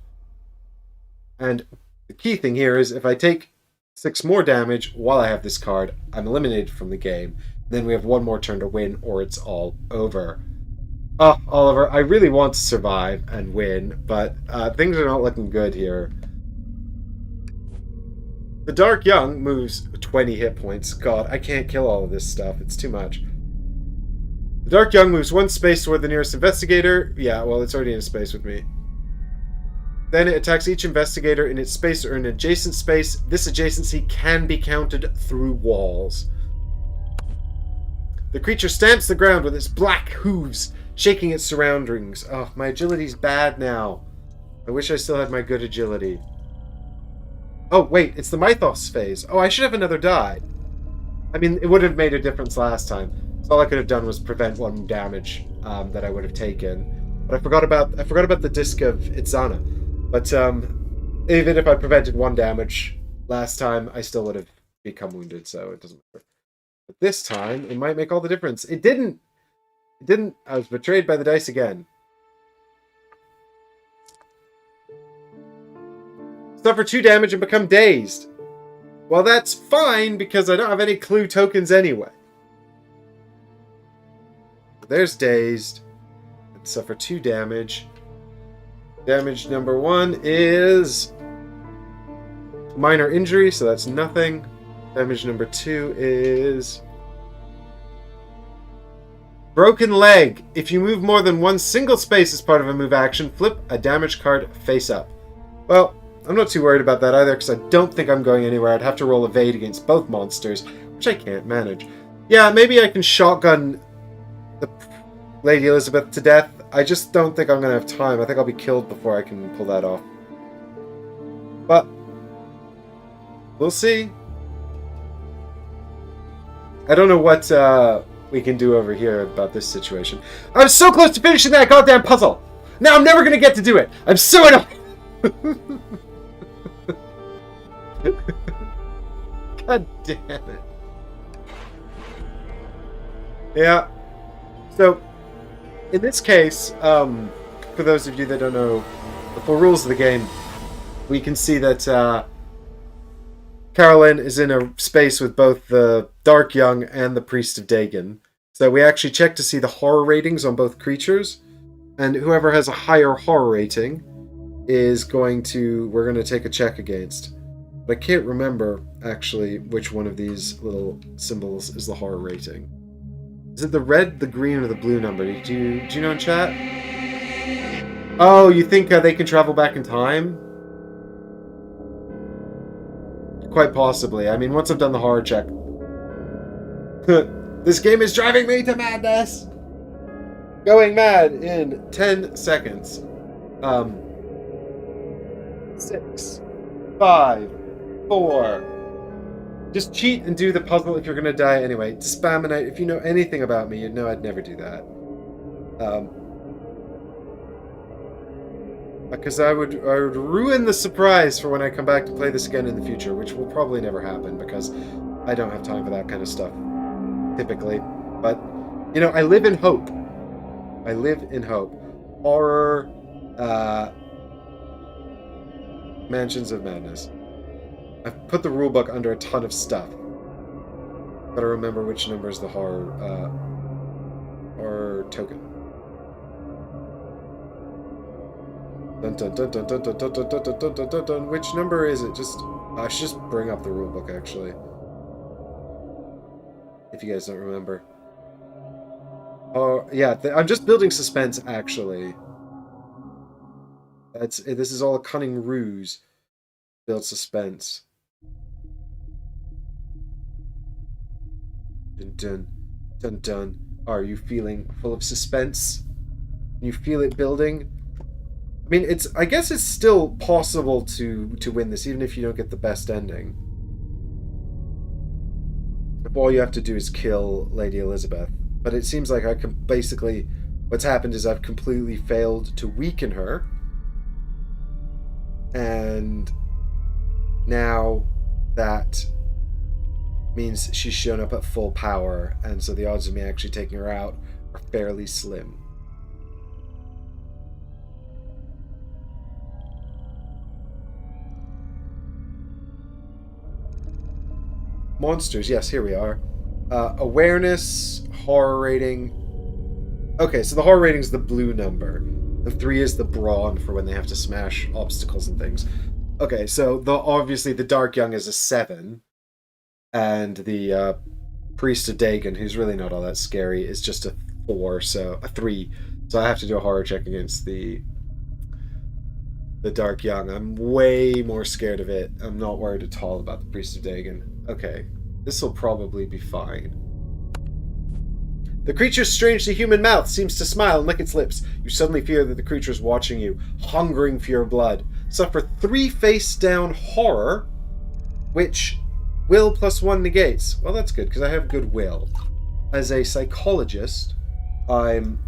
Speaker 1: And the key thing here is if I take 6 more damage while I have this card, I'm eliminated from the game. Then we have 1 more turn to win, or it's all over. Oh, Oliver, I really want to survive and win, but things are not looking good here. The Dark Young moves 20 hit points. God, I can't kill all of this stuff. It's too much. The Dark Young moves 1 space toward the nearest investigator. Yeah, well, it's already in a space with me. Then it attacks each investigator in its space or an adjacent space. This adjacency can be counted through walls. The creature stamps the ground with its black hooves, shaking its surroundings. Oh, my agility's bad now. I wish I still had my good agility. Oh, wait, it's the Mythos phase. Oh, I should have another die. I mean, it would have made a difference last time. So all I could have done was prevent 1 damage that I would have taken. But I forgot about the Disc of Itzana. But even if I prevented 1 damage last time, I still would have become wounded, so it doesn't matter. But this time, it might make all the difference. It didn't. It didn't. I was betrayed by the dice again. Suffer 2 damage and become dazed. Well, that's fine, because I don't have any clue tokens anyway. There's dazed. And suffer 2 damage. Damage number 1 is minor injury, so that's nothing. Damage number 2 is broken leg. If you move more than 1 single space as part of a move action, flip a damage card face up. Well, I'm not too worried about that either, because I don't think I'm going anywhere. I'd have to roll evade against both monsters, which I can't manage. Yeah, maybe I can shotgun the Lady Elizabeth to death. I just don't think I'm going to have time. I think I'll be killed before I can pull that off. But we'll see. I don't know what we can do over here about this situation. I was so close to finishing that goddamn puzzle! Now I'm never going to get to do it! I'm so annoyed! God damn it. Yeah. So, in this case, for those of you that don't know the full rules of the game, we can see that Carolyn is in a space with both the Dark Young and the Priest of Dagon. So we actually check to see the horror ratings on both creatures, and whoever has a higher horror rating is we're going to take a check against. But I can't remember, actually, which one of these little symbols is the horror rating. Is it the red, the green, or the blue number? Do you know in chat? Oh, you think they can travel back in time? Quite possibly. I mean, once I've done the horror check. This game is driving me to madness! Going mad in 10 seconds. 6, 5, 4. Just cheat and do the puzzle if you're gonna die anyway. Spam and if you know anything about me, you'd know I'd never do that. Because I would ruin the surprise for when I come back to play this again in the future, which will probably never happen because I don't have time for that kind of stuff, typically. But, you know, I live in hope. I live in hope. Horror, Mansions of Madness. I've put the rulebook under a ton of stuff. Gotta remember which number is the horror token. Dun dun dun dun dun dun dun dun dun dun dun dun dun. Which number is it? I should just bring up the rulebook actually. If you guys don't remember. Oh yeah, I'm just building suspense actually. This is all a cunning ruse. Build suspense. Dun dun dun dun. Are you feeling full of suspense? Can you feel it building? I mean, I guess it's still possible to win this, even if you don't get the best ending. If all you have to do is kill Lady Elizabeth. But it seems like I can basically... What's happened is I've completely failed to weaken her. And now that means she's shown up at full power, and so the odds of me actually taking her out are fairly slim. Monsters, yes, here we are. Awareness, horror rating. Okay, so the horror rating is the blue number. The 3 is the brawn for when they have to smash obstacles and things. Okay, so obviously the Dark Young is a 7. And the Priest of Dagon, who's really not all that scary, is just a 4, so a 3. So I have to do a horror check against the Dark Young. I'm way more scared of it. I'm not worried at all about the Priest of Dagon. Okay, this will probably be fine. The creature's strangely human mouth seems to smile and lick its lips. You suddenly fear that the creature is watching you, hungering for your blood. Suffer 3 face-down horror, which will +1 negates. Well, that's good, because I have good will. As a psychologist, I'm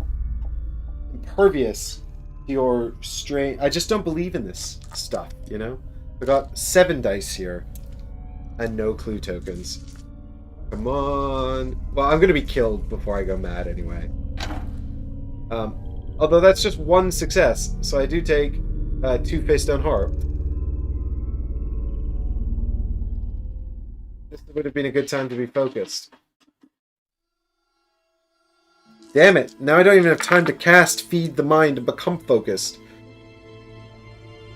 Speaker 1: impervious to your strange... I just don't believe in this stuff, you know? I got 7 dice here, and no clue tokens. Come on. Well, I'm going to be killed before I go mad anyway. Although that's just 1 success, so I do take 2 face-down horror. This would have been a good time to be focused. Damn it! Now I don't even have time to cast Feed the Mind and become focused.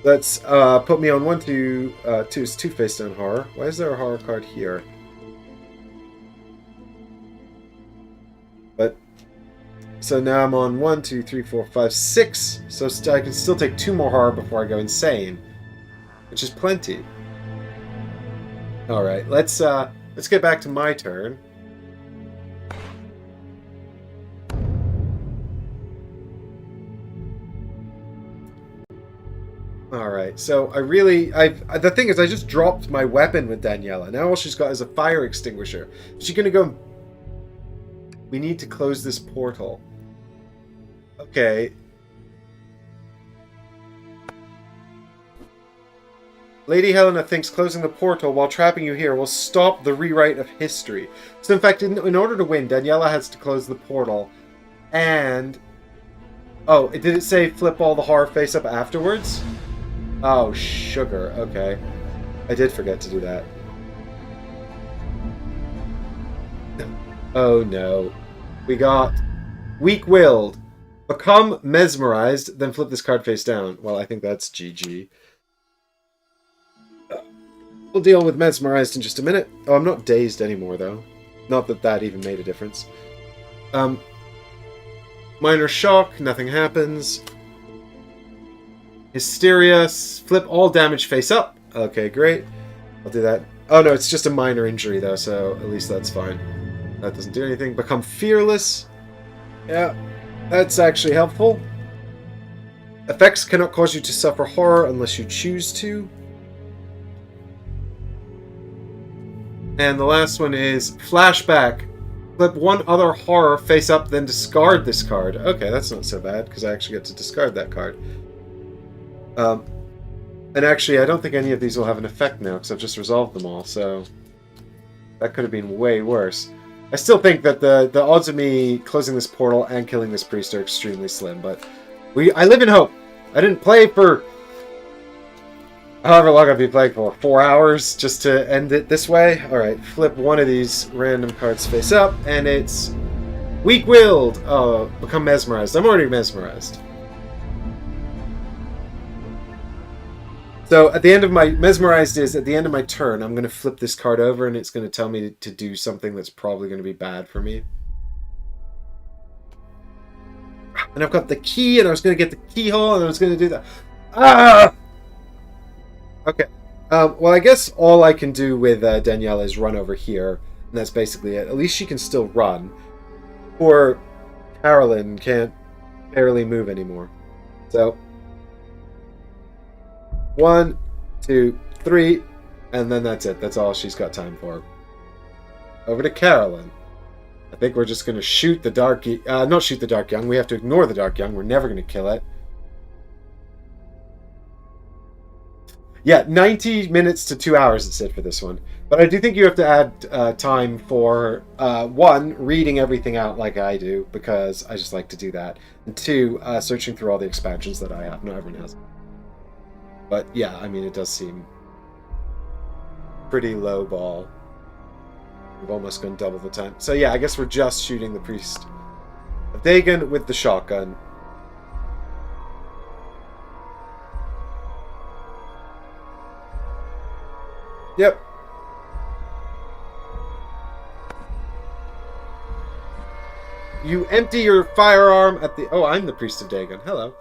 Speaker 1: Let's put me on 1, 2, 2 is 2 face-down horror. Why is there a horror card here? But so now I'm on 1, 2, 3, 4, 5, 6. So I can still take 2 more horror before I go insane, which is plenty. All right, let's get back to my turn. All right, so the thing is, I just dropped my weapon with Daniela. Now all she's got is a fire extinguisher. She's gonna go. We need to close this portal. Okay. Lady Helena thinks closing the portal while trapping you here will stop the rewrite of history. So in fact, in order to win, Daniela has to close the portal. And... Oh, did it say flip all the horror face up afterwards? Oh, sugar. Okay. I did forget to do that. Oh no. We got weak-willed. Become mesmerized, then flip this card face down. Well, I think that's GG. We'll deal with mesmerized in just a minute. Oh, I'm not dazed anymore, though. Not that that even made a difference. Minor shock, nothing happens. Hysteria, flip all damage face up. Okay, great. I'll do that Oh no, it's just a minor injury though, so at least that's fine. That doesn't do anything. Become fearless. Yeah, that's actually helpful. Effects cannot cause you to suffer horror unless you choose to. And the last one is flashback. Flip one other horror face up, then discard this card. Okay, that's not so bad, because I actually get to discard that card. And actually, I don't think any of these will have an effect now, because I've just resolved them all, so... That could have been way worse. I still think that the odds of me closing this portal and killing this priest are extremely slim, but... I live in hope! I didn't play for... However long I've been playing for, 4 hours, just to end it this way. Alright, flip one of these random cards face up, and it's... Weak-willed! Oh, become mesmerized. I'm already mesmerized. So, at the end of my... Mesmerized is, at the end of my turn, I'm going to flip this card over, and it's going to tell me to do something that's probably going to be bad for me. And I've got the key, and I was going to get the keyhole, and I was going to do that. Ah! Okay. Well, I guess all I can do with Danielle is run over here, and that's basically it. At least she can still run. Poor Carolyn can't barely move anymore. So... 1, 2, 3, and then that's it. That's all she's got time for. Over to Carolyn. I think we're just going to shoot the Dark... not shoot the Dark Young. We have to ignore the Dark Young. We're never going to kill it. Yeah, 90 minutes to 2 hours it said for this one. But I do think you have to add time for, 1, reading everything out like I do, because I just like to do that. And 2, searching through all the expansions that I have. Not everyone has. But yeah, I mean, it does seem pretty low ball. We've almost gone double the time. So yeah, I guess we're just shooting the priest of Dagon with the shotgun. Yep. You empty your firearm at the... Oh, I'm the priest of Dagon. Hello.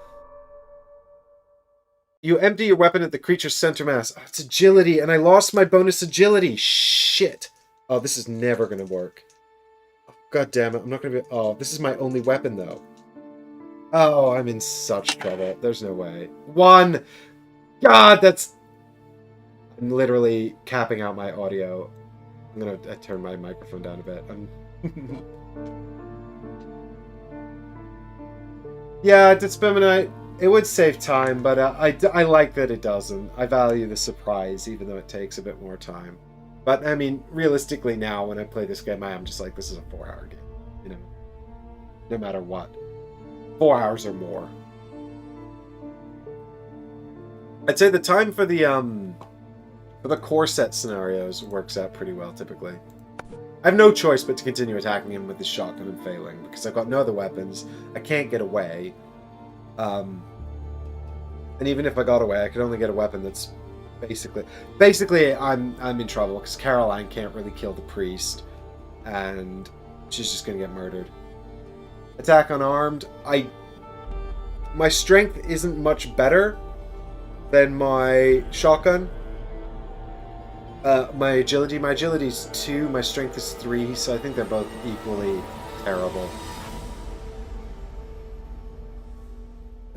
Speaker 1: You empty your weapon at the creature's center mass. Oh, it's agility, and I lost my bonus agility. Shit. Oh, this is never going to work. Oh, God damn it. I'm not going to be... Oh, this is my only weapon, though. Oh, I'm in such trouble. There's no way. 1! God, that's... I'm literally capping out my audio. I'm going to turn my microphone down a bit. Yeah, Dispeminite... It would save time, but I like that it doesn't. I value the surprise, even though it takes a bit more time. But, I mean, realistically now, when I play this game, I am just like, this is a 4-hour game. You know? No matter what. 4 hours or more. I'd say the time for the core set scenarios works out pretty well, typically. I have no choice but to continue attacking him with this shotgun and failing, because I've got no other weapons. I can't get away. And even if I got away, I could only get a weapon that's basically I'm in trouble because Caroline can't really kill the priest, and she's just gonna get murdered. Attack unarmed. My strength isn't much better than my shotgun. My agility's 2, my strength is 3, so I think they're both equally terrible.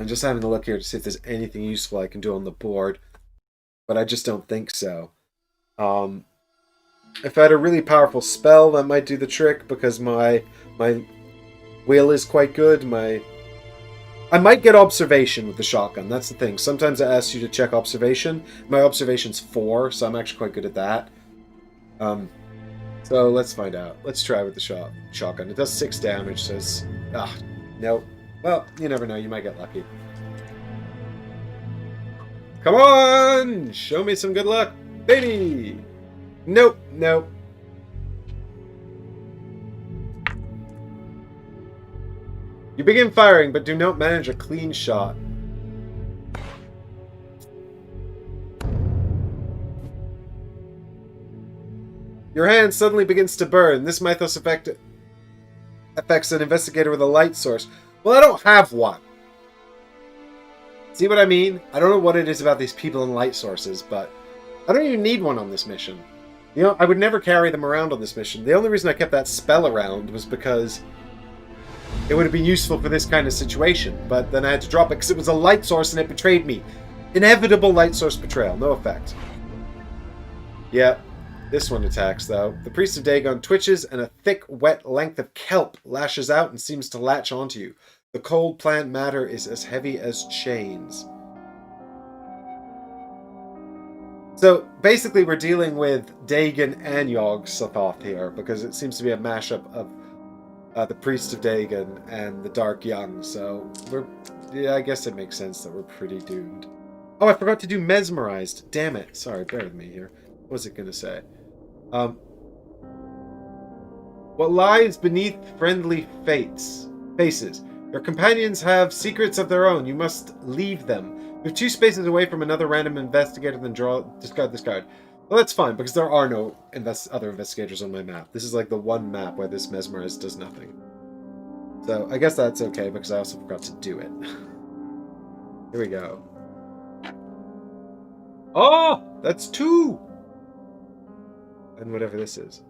Speaker 1: I'm just having a look here to see if there's anything useful I can do on the board, but I just don't think so. If I had a really powerful spell, that might do the trick, because my will is quite good. I might get observation with the shotgun, that's the thing. Sometimes it asks you to check observation. My observation's 4, so I'm actually quite good at that. So let's find out. Let's try with the shotgun. It does 6 damage, says... nope. Well, you never know. You might get lucky. Come on! Show me some good luck, baby! Nope, nope. You begin firing, but do not manage a clean shot. Your hand suddenly begins to burn. This Mythos affects an investigator with a light source. Well, I don't have one. See what I mean? I don't know what it is about these people and light sources, but I don't even need one on this mission. You know, I would never carry them around on this mission. The only reason I kept that spell around was because it would have been useful for this kind of situation. But then I had to drop it because it was a light source and it betrayed me. Inevitable light source betrayal. No effect. Yeah, this one attacks, though. The Priest of Dagon twitches and a thick, wet length of kelp lashes out and seems to latch onto you. The cold plant matter is as heavy as chains. So, basically, we're dealing with Dagon and Yog-Sothoth here, because it seems to be a mashup of the Priest of Dagon and the Dark Young, so yeah, I guess it makes sense that we're pretty doomed. Oh, I forgot to do Mesmerized. Damn it. Sorry, bear with me here. What was it going to say? What lies beneath friendly faces? Your companions have secrets of their own. You must leave them. Move 2 spaces away from another random investigator, then discard this card. Well, that's fine, because there are no other investigators on my map. This is like the one map where this Mesmerize does nothing. So, I guess that's okay, because I also forgot to do it. Here we go. Oh! That's 2! And whatever this is.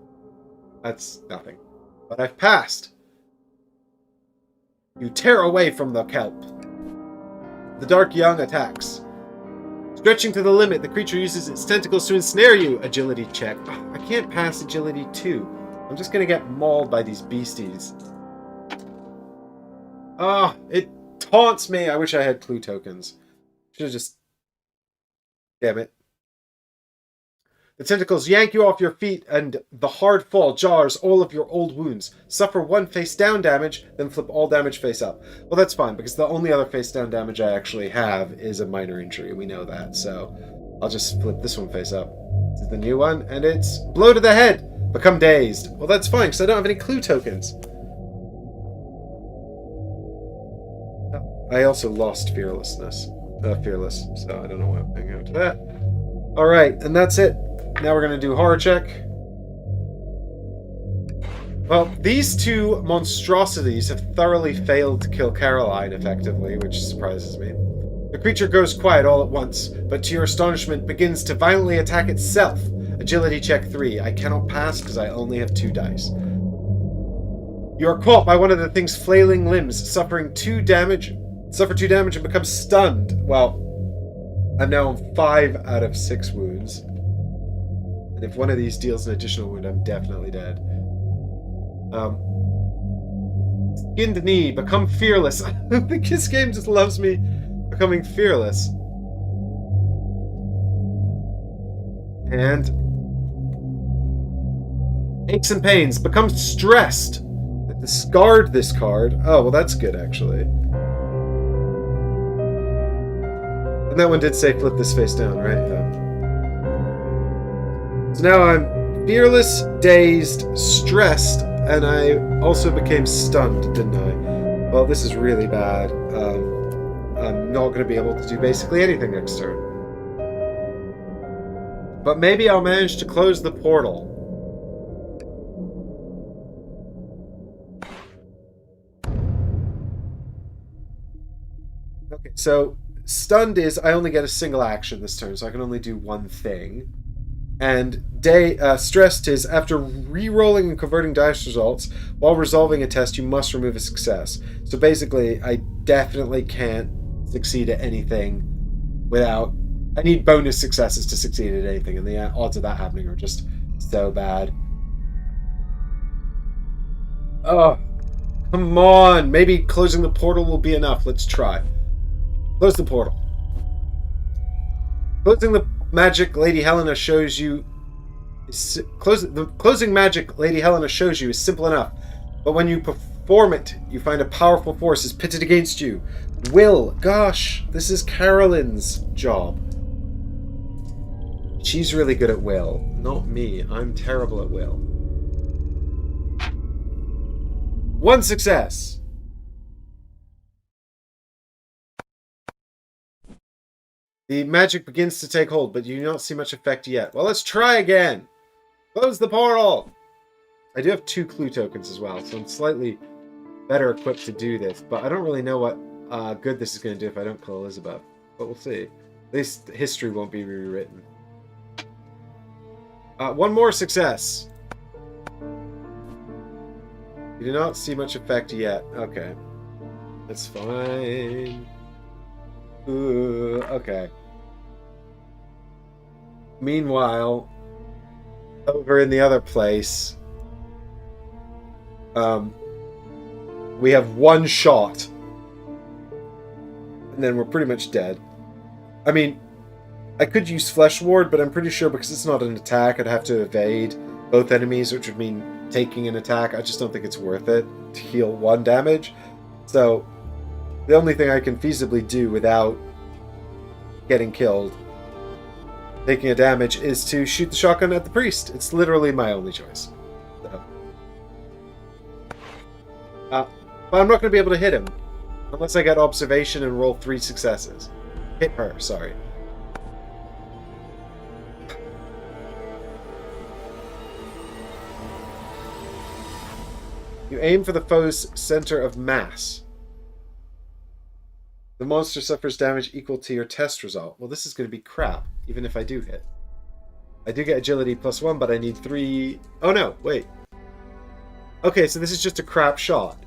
Speaker 1: That's nothing. But I've passed! You tear away from the kelp. The Dark Young attacks. Stretching to the limit, the creature uses its tentacles to ensnare you. Agility check. Oh, I can't pass agility 2. I'm just gonna get mauled by these beasties. Ah, oh, it taunts me. I wish I had clue tokens. Should have just... Damn it. The tentacles yank you off your feet, and the hard fall jars all of your old wounds. Suffer 1 face-down damage, then flip all damage face-up. Well, that's fine, because the only other face-down damage I actually have is a minor injury. We know that, so I'll just flip this one face-up. This is the new one, and it's blow to the head. Become dazed. Well, that's fine, because I don't have any clue tokens. I also lost fearless, so I don't know why I'm hanging out to that. Alright, and that's it. Now we're going to do horror check. Well, these 2 monstrosities have thoroughly failed to kill Caroline effectively, which surprises me. The creature goes quiet all at once, but to your astonishment begins to violently attack itself. Agility check 3. I cannot pass because I only have 2 dice. You are caught by one of the thing's flailing limbs, suffer 2 damage and become stunned. Well, I'm now on 5 out of 6 wounds. And if one of these deals an additional wound, I'm definitely dead. Skinned knee, become fearless. I think this game just loves me becoming fearless. And aches and pains, become stressed. Discard this card. Oh, well, that's good, actually. And that one did say flip this face down, right? Yeah. So now I'm fearless, dazed, stressed, and I also became stunned, didn't I? Well, this is really bad. I'm not going to be able to do basically anything next turn. But maybe I'll manage to close the portal. Okay, so stunned is I only get a single action this turn, so I can only do one thing. And stressed is after re-rolling and converting dice results, while resolving a test, you must remove a success. So basically, I definitely can't succeed at anything without... I need bonus successes to succeed at anything, and the odds of that happening are just so bad. Oh, come on! Maybe closing the portal will be enough. Let's try. Close the portal. Closing the magic Lady Helena shows you... The closing magic Lady Helena shows you is simple enough, but when you perform it, you find a powerful force is pitted against you. Will. Gosh, this is Carolyn's job. She's really good at will. Not me. I'm terrible at will. 1 success. The magic begins to take hold, but you do not see much effect yet. Well, let's try again. Close the portal. I do have 2 clue tokens as well, so I'm slightly better equipped to do this. But I don't really know what good this is going to do if I don't kill Elizabeth. But we'll see. At least history won't be rewritten. One more success. You do not see much effect yet. Okay. That's fine. Ooh, okay. Meanwhile, over in the other place, we have one shot. And then we're pretty much dead. I mean, I could use Flesh Ward, but I'm pretty sure because it's not an attack, I'd have to evade both enemies, which would mean taking an attack. I just don't think it's worth it to heal 1 damage. So, the only thing I can feasibly do without getting killed, taking a damage, is to shoot the shotgun at the priest. It's literally my only choice. So. But I'm not going to be able to hit him. Unless I get observation and roll 3 successes. Hit her, sorry. You aim for the foe's center of mass. The monster suffers damage equal to your test result. Well, this is going to be crap, even if I do hit. I do get agility +1, but I need 3... Oh no, wait. Okay, so this is just a crap shot.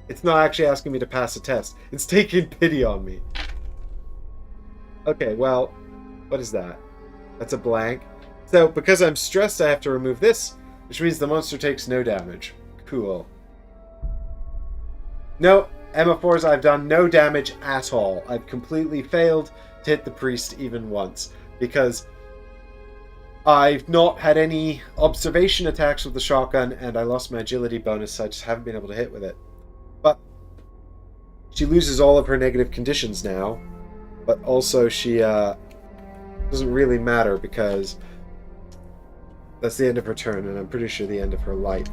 Speaker 1: It's not actually asking me to pass a test. It's taking pity on me. Okay, well, what is that? That's a blank. So, because I'm stressed, I have to remove this, which means the monster takes no damage. Cool. No, Emma4s, I've done no damage at all. I've completely failed to hit the priest even once, because I've not had any observation attacks with the shotgun, and I lost my agility bonus, so I just haven't been able to hit with it. But she loses all of her negative conditions now, but also she doesn't really matter because that's the end of her turn, and I'm pretty sure the end of her life.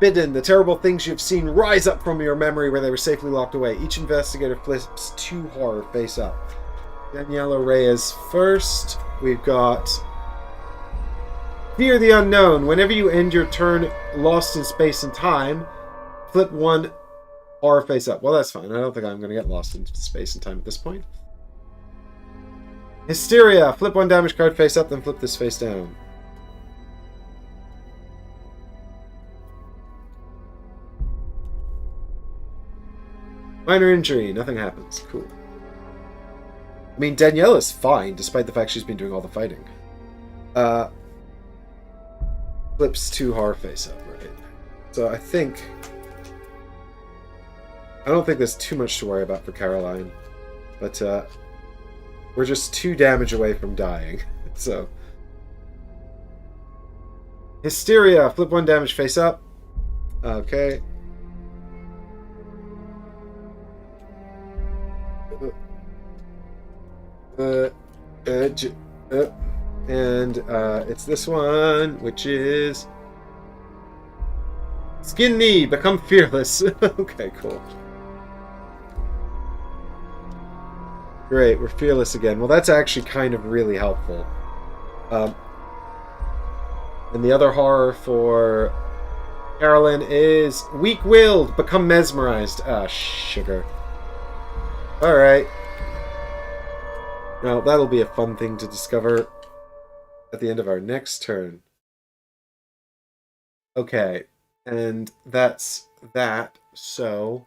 Speaker 1: Bidden, the terrible things you've seen rise up from your memory where they were safely locked away. Each investigator flips 2 horror face up. Daniela Reyes first. We've got Fear the Unknown. Whenever you end your turn lost in space and time, flip 1 horror face up. Well, that's fine. I don't think I'm going to get lost in space and time at this point. Hysteria. Flip 1 damage card face up, then flip this face down. Minor injury, nothing happens. Cool. I mean, Daniela's fine, despite the fact she's been doing all the fighting. Flips 2 horror face up, right? So I don't think there's too much to worry about for Caroline. But, we're just 2 damage away from dying. So. Hysteria, flip 1 damage face up. Okay. And it's this one, which is Skin Knee, become fearless. Okay, cool. Great, we're fearless again. Well, that's actually kind of really helpful. And the other horror for Carolyn is weak-willed, become mesmerized. Ah, sugar. Alright. Now, that'll be a fun thing to discover at the end of our next turn. Okay, and that's that, so...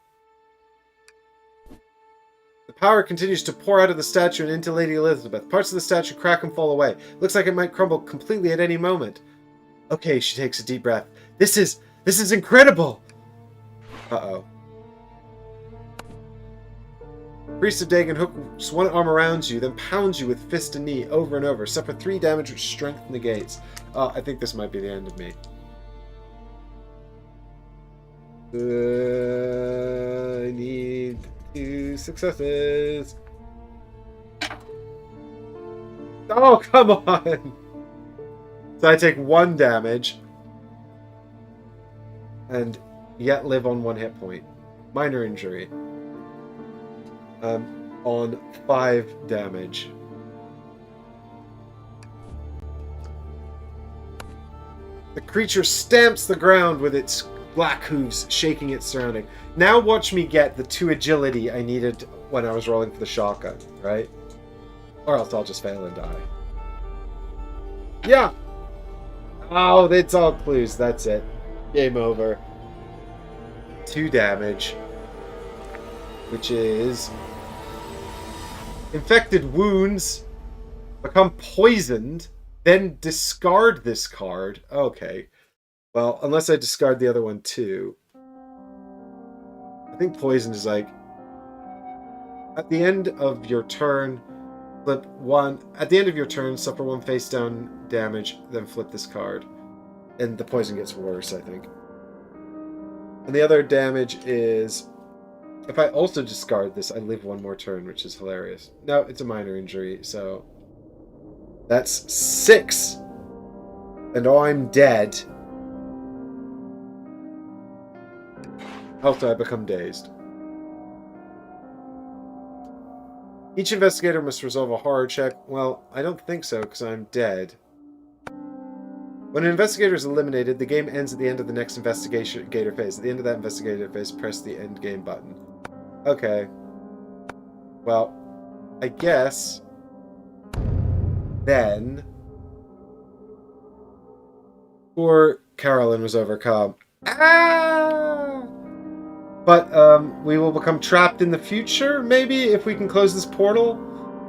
Speaker 1: The power continues to pour out of the statue and into Lady Elizabeth. Parts of the statue crack and fall away. Looks like it might crumble completely at any moment. Okay, she takes a deep breath. This is incredible! Uh-oh. Priest of Dagon hooks 1 arm around you, then pounds you with fist and knee over and over. Suffer 3 damage, which strength negates. I think this might be the end of me. I need 2 successes. Oh, come on! So I take 1 damage, and yet live on 1 hit point. Minor injury. On 5 damage. The creature stamps the ground with its black hooves shaking its surrounding. Now watch me get the 2 agility I needed when I was rolling for the shotgun, right? Or else I'll just fail and die. Yeah! Oh, it's all clues. That's it. Game over. 2 damage. Which is... infected wounds. Become poisoned. Then discard this card. Okay. Well, unless I discard the other one too. I think poisoned is like... at the end of your turn... flip 1. At the end of your turn, suffer 1 face down damage, then flip this card. And the poison gets worse, I think. And the other damage is... if I also discard this, I live 1 more turn, which is hilarious. No, it's a minor injury, so... that's 6! And I'm dead. Also, I become dazed. Each investigator must resolve a horror check. Well, I don't think so, because I'm dead. When an investigator is eliminated, the game ends at the end of the next investigator phase. At the end of that investigator phase, press the end game button. Okay. Well, I guess... then... poor Carolyn was overcome. Ah! But, we will become trapped in the future, maybe, if we can close this portal?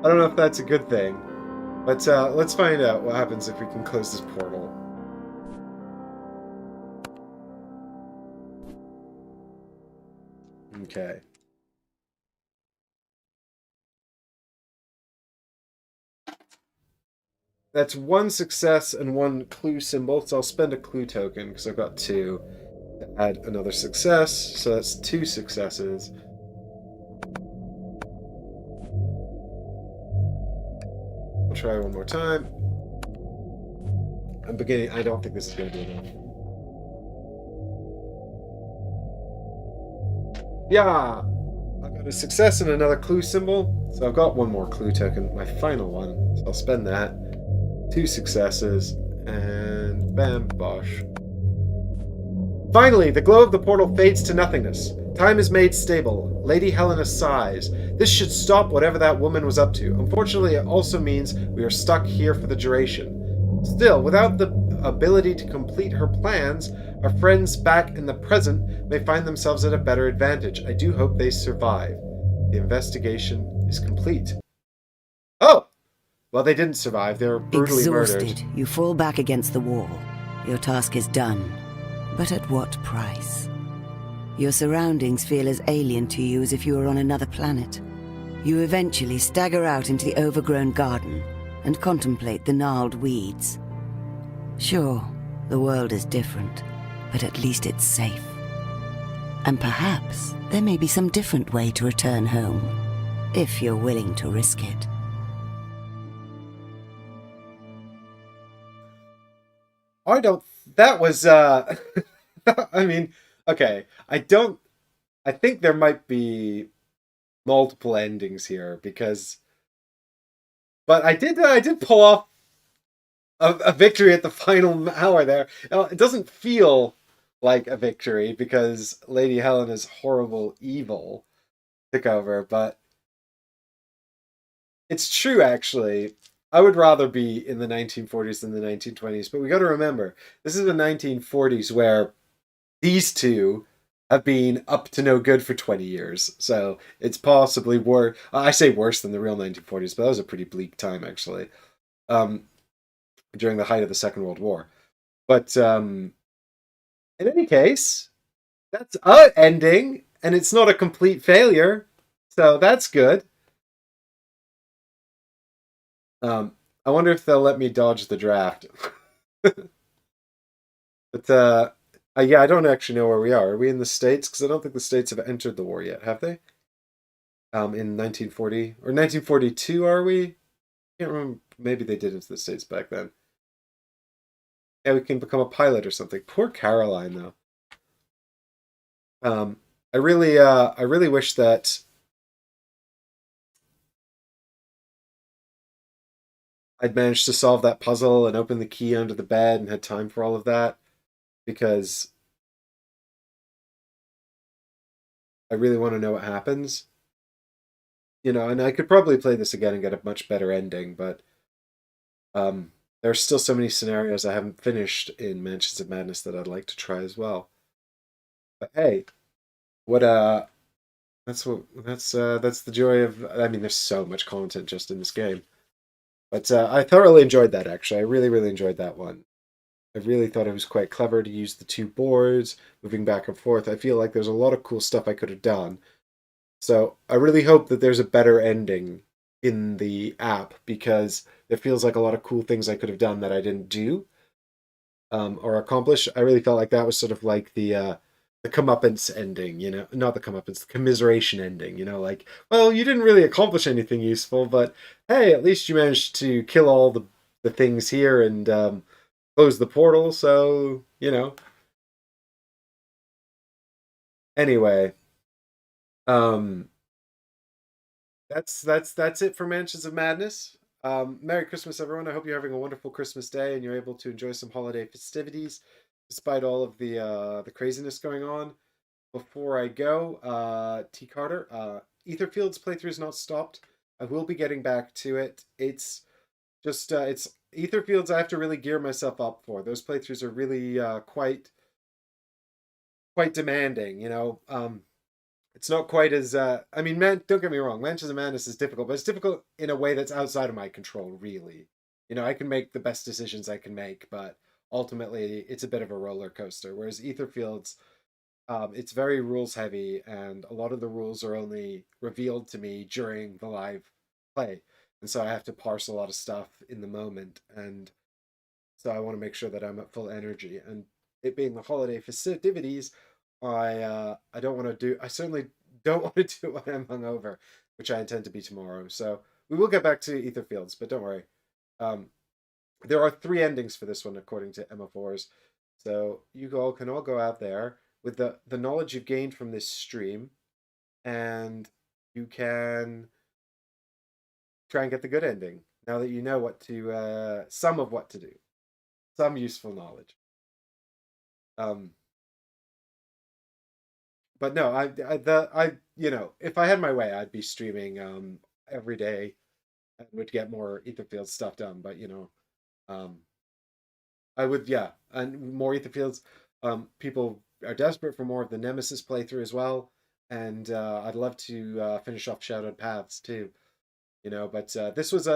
Speaker 1: I don't know if that's a good thing. But, let's find out what happens if we can close this portal. Okay. That's 1 success and 1 clue symbol, so I'll spend a clue token, because I've got 2. To add another success, so that's 2 successes. I'll try 1 more time. I'm beginning. I don't think this is going to be enough. Yeah! I've got a success and another clue symbol, so I've got 1 more clue token, my final one, so I'll spend that. 2 successes, and bam, bosh. Finally, the glow of the portal fades to nothingness. Time is made stable. Lady Helena sighs. This should stop whatever that woman was up to. Unfortunately, it also means we are stuck here for the duration. Still, without the ability to complete her plans, our friends back in the present may find themselves at a better advantage. I do hope they survive. The investigation is complete. Oh! Well, they didn't survive. They were brutally murdered.
Speaker 2: Exhausted, you fall back against the wall. Your task is done. But at what price? Your surroundings feel as alien to you as if you were on another planet. You eventually stagger out into the overgrown garden and contemplate the gnarled weeds. Sure, the world is different, but at least it's safe. And perhaps there may be some different way to return home, if you're willing to risk it.
Speaker 1: I don't... that was, I mean, okay. I think there might be multiple endings here, because... but I did pull off a victory at the final hour there. It doesn't feel like a victory, because Lady Helena's horrible evil took over, but... it's true, actually. I would rather be in the 1940s than the 1920s, but we got to remember, this is the 1940s where these two have been up to no good for 20 years. So it's possibly worse. I say worse than the real 1940s, but that was a pretty bleak time, actually, during the height of the Second World War. But in any case, that's an ending, and it's not a complete failure, so that's good. I wonder if they'll let me dodge the draft. But, yeah, I don't actually know where we are. Are we in the States? Because I don't think the States have entered the war yet, have they? In 1940 or 1942, are we? I can't remember. Maybe they did into the States back then. Yeah, we can become a pilot or something. Poor Caroline, though. I really wish that I'd managed to solve that puzzle and open the key under the bed and had time for all of that, because I really want to know what happens. You know, and I could probably play this again and get a much better ending, but there's still so many scenarios I haven't finished in Mansions of Madness that I'd like to try as well. But hey, what that's the joy of. I mean, there's so much content just in this game, but I thoroughly enjoyed that. Actually, I really really enjoyed that one. I really thought it was quite clever to use the two boards, moving back and forth. I feel like there's a lot of cool stuff I could have done. So I really hope that there's a better ending in the app because there feels like a lot of cool things I could have done that I didn't do or accomplish. I really felt like that was sort of like the comeuppance ending, you know, not the comeuppance, the commiseration ending, you know, like, well, you didn't really accomplish anything useful, but hey, at least you managed to kill all the things here and close the portal, so, you know. Anyway, um that's it for Mansions of Madness. Merry Christmas, everyone. I hope you're having a wonderful Christmas day and you're able to enjoy some holiday festivities despite all of the craziness going on. Before I go, T. Carter, Etherfield's playthrough is not stopped. I will be getting back to it. It's just it's Etherfields I have to really gear myself up for. Those playthroughs are really quite demanding, you know. It's not quite as I mean, man, don't get me wrong, Mansions of Madness is difficult, but it's difficult in a way that's outside of my control, really. You know, I can make the best decisions I can make, but ultimately it's a bit of a roller coaster. Whereas Etherfields, it's very rules heavy, and a lot of the rules are only revealed to me during the live play. And so I have to parse a lot of stuff in the moment, and so I want to make sure that I'm at full energy. And it being the holiday festivities, I don't want to do. I certainly don't want to do it when I'm hungover, which I intend to be tomorrow. So we will get back to Etherfields, but don't worry. Um, there are 3 endings for this one, according to Emma4's. So you all can all go out there with the knowledge you've gained from this stream, and you can try and get the good ending. Now that you know what to, some of what to do, some useful knowledge. But no, you know, if I had my way, I'd be streaming every day and would get more Etherfield stuff done. But you know, um, I would, yeah, and more Etherfields. People are desperate for more of the Nemesis playthrough as well, and I'd love to finish off Shadowed Paths too. You know, but this was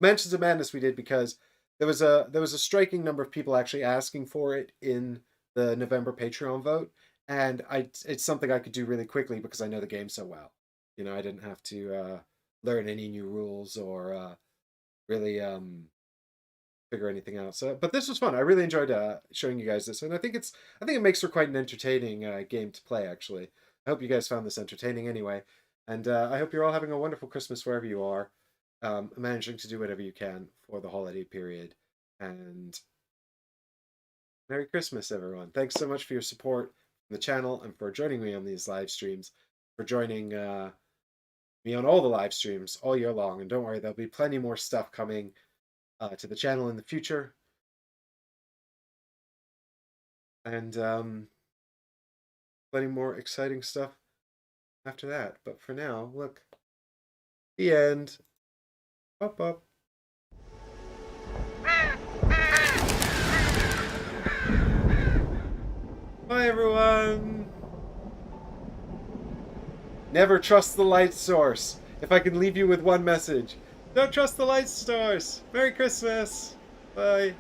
Speaker 1: Mansions of Madness we did because there was a striking number of people actually asking for it in the November Patreon vote, and it's something I could do really quickly because I know the game so well. You know, I didn't have to learn any new rules or really figure anything out. So, but this was fun. I really enjoyed showing you guys this, and I think it makes for quite an entertaining game to play. Actually, I hope you guys found this entertaining anyway, and I hope you're all having a wonderful Christmas wherever you are, managing to do whatever you can for the holiday period. And Merry Christmas, everyone! Thanks so much for your support on the channel and for joining me on these live streams, for joining me on all the live streams all year long. And don't worry, there'll be plenty more stuff coming to the channel in the future. And plenty more exciting stuff after that. But for now, look, the end. Up, up. Bye, everyone. Never trust the light source. If I can leave you with one message, don't trust the light source. Merry Christmas. Bye.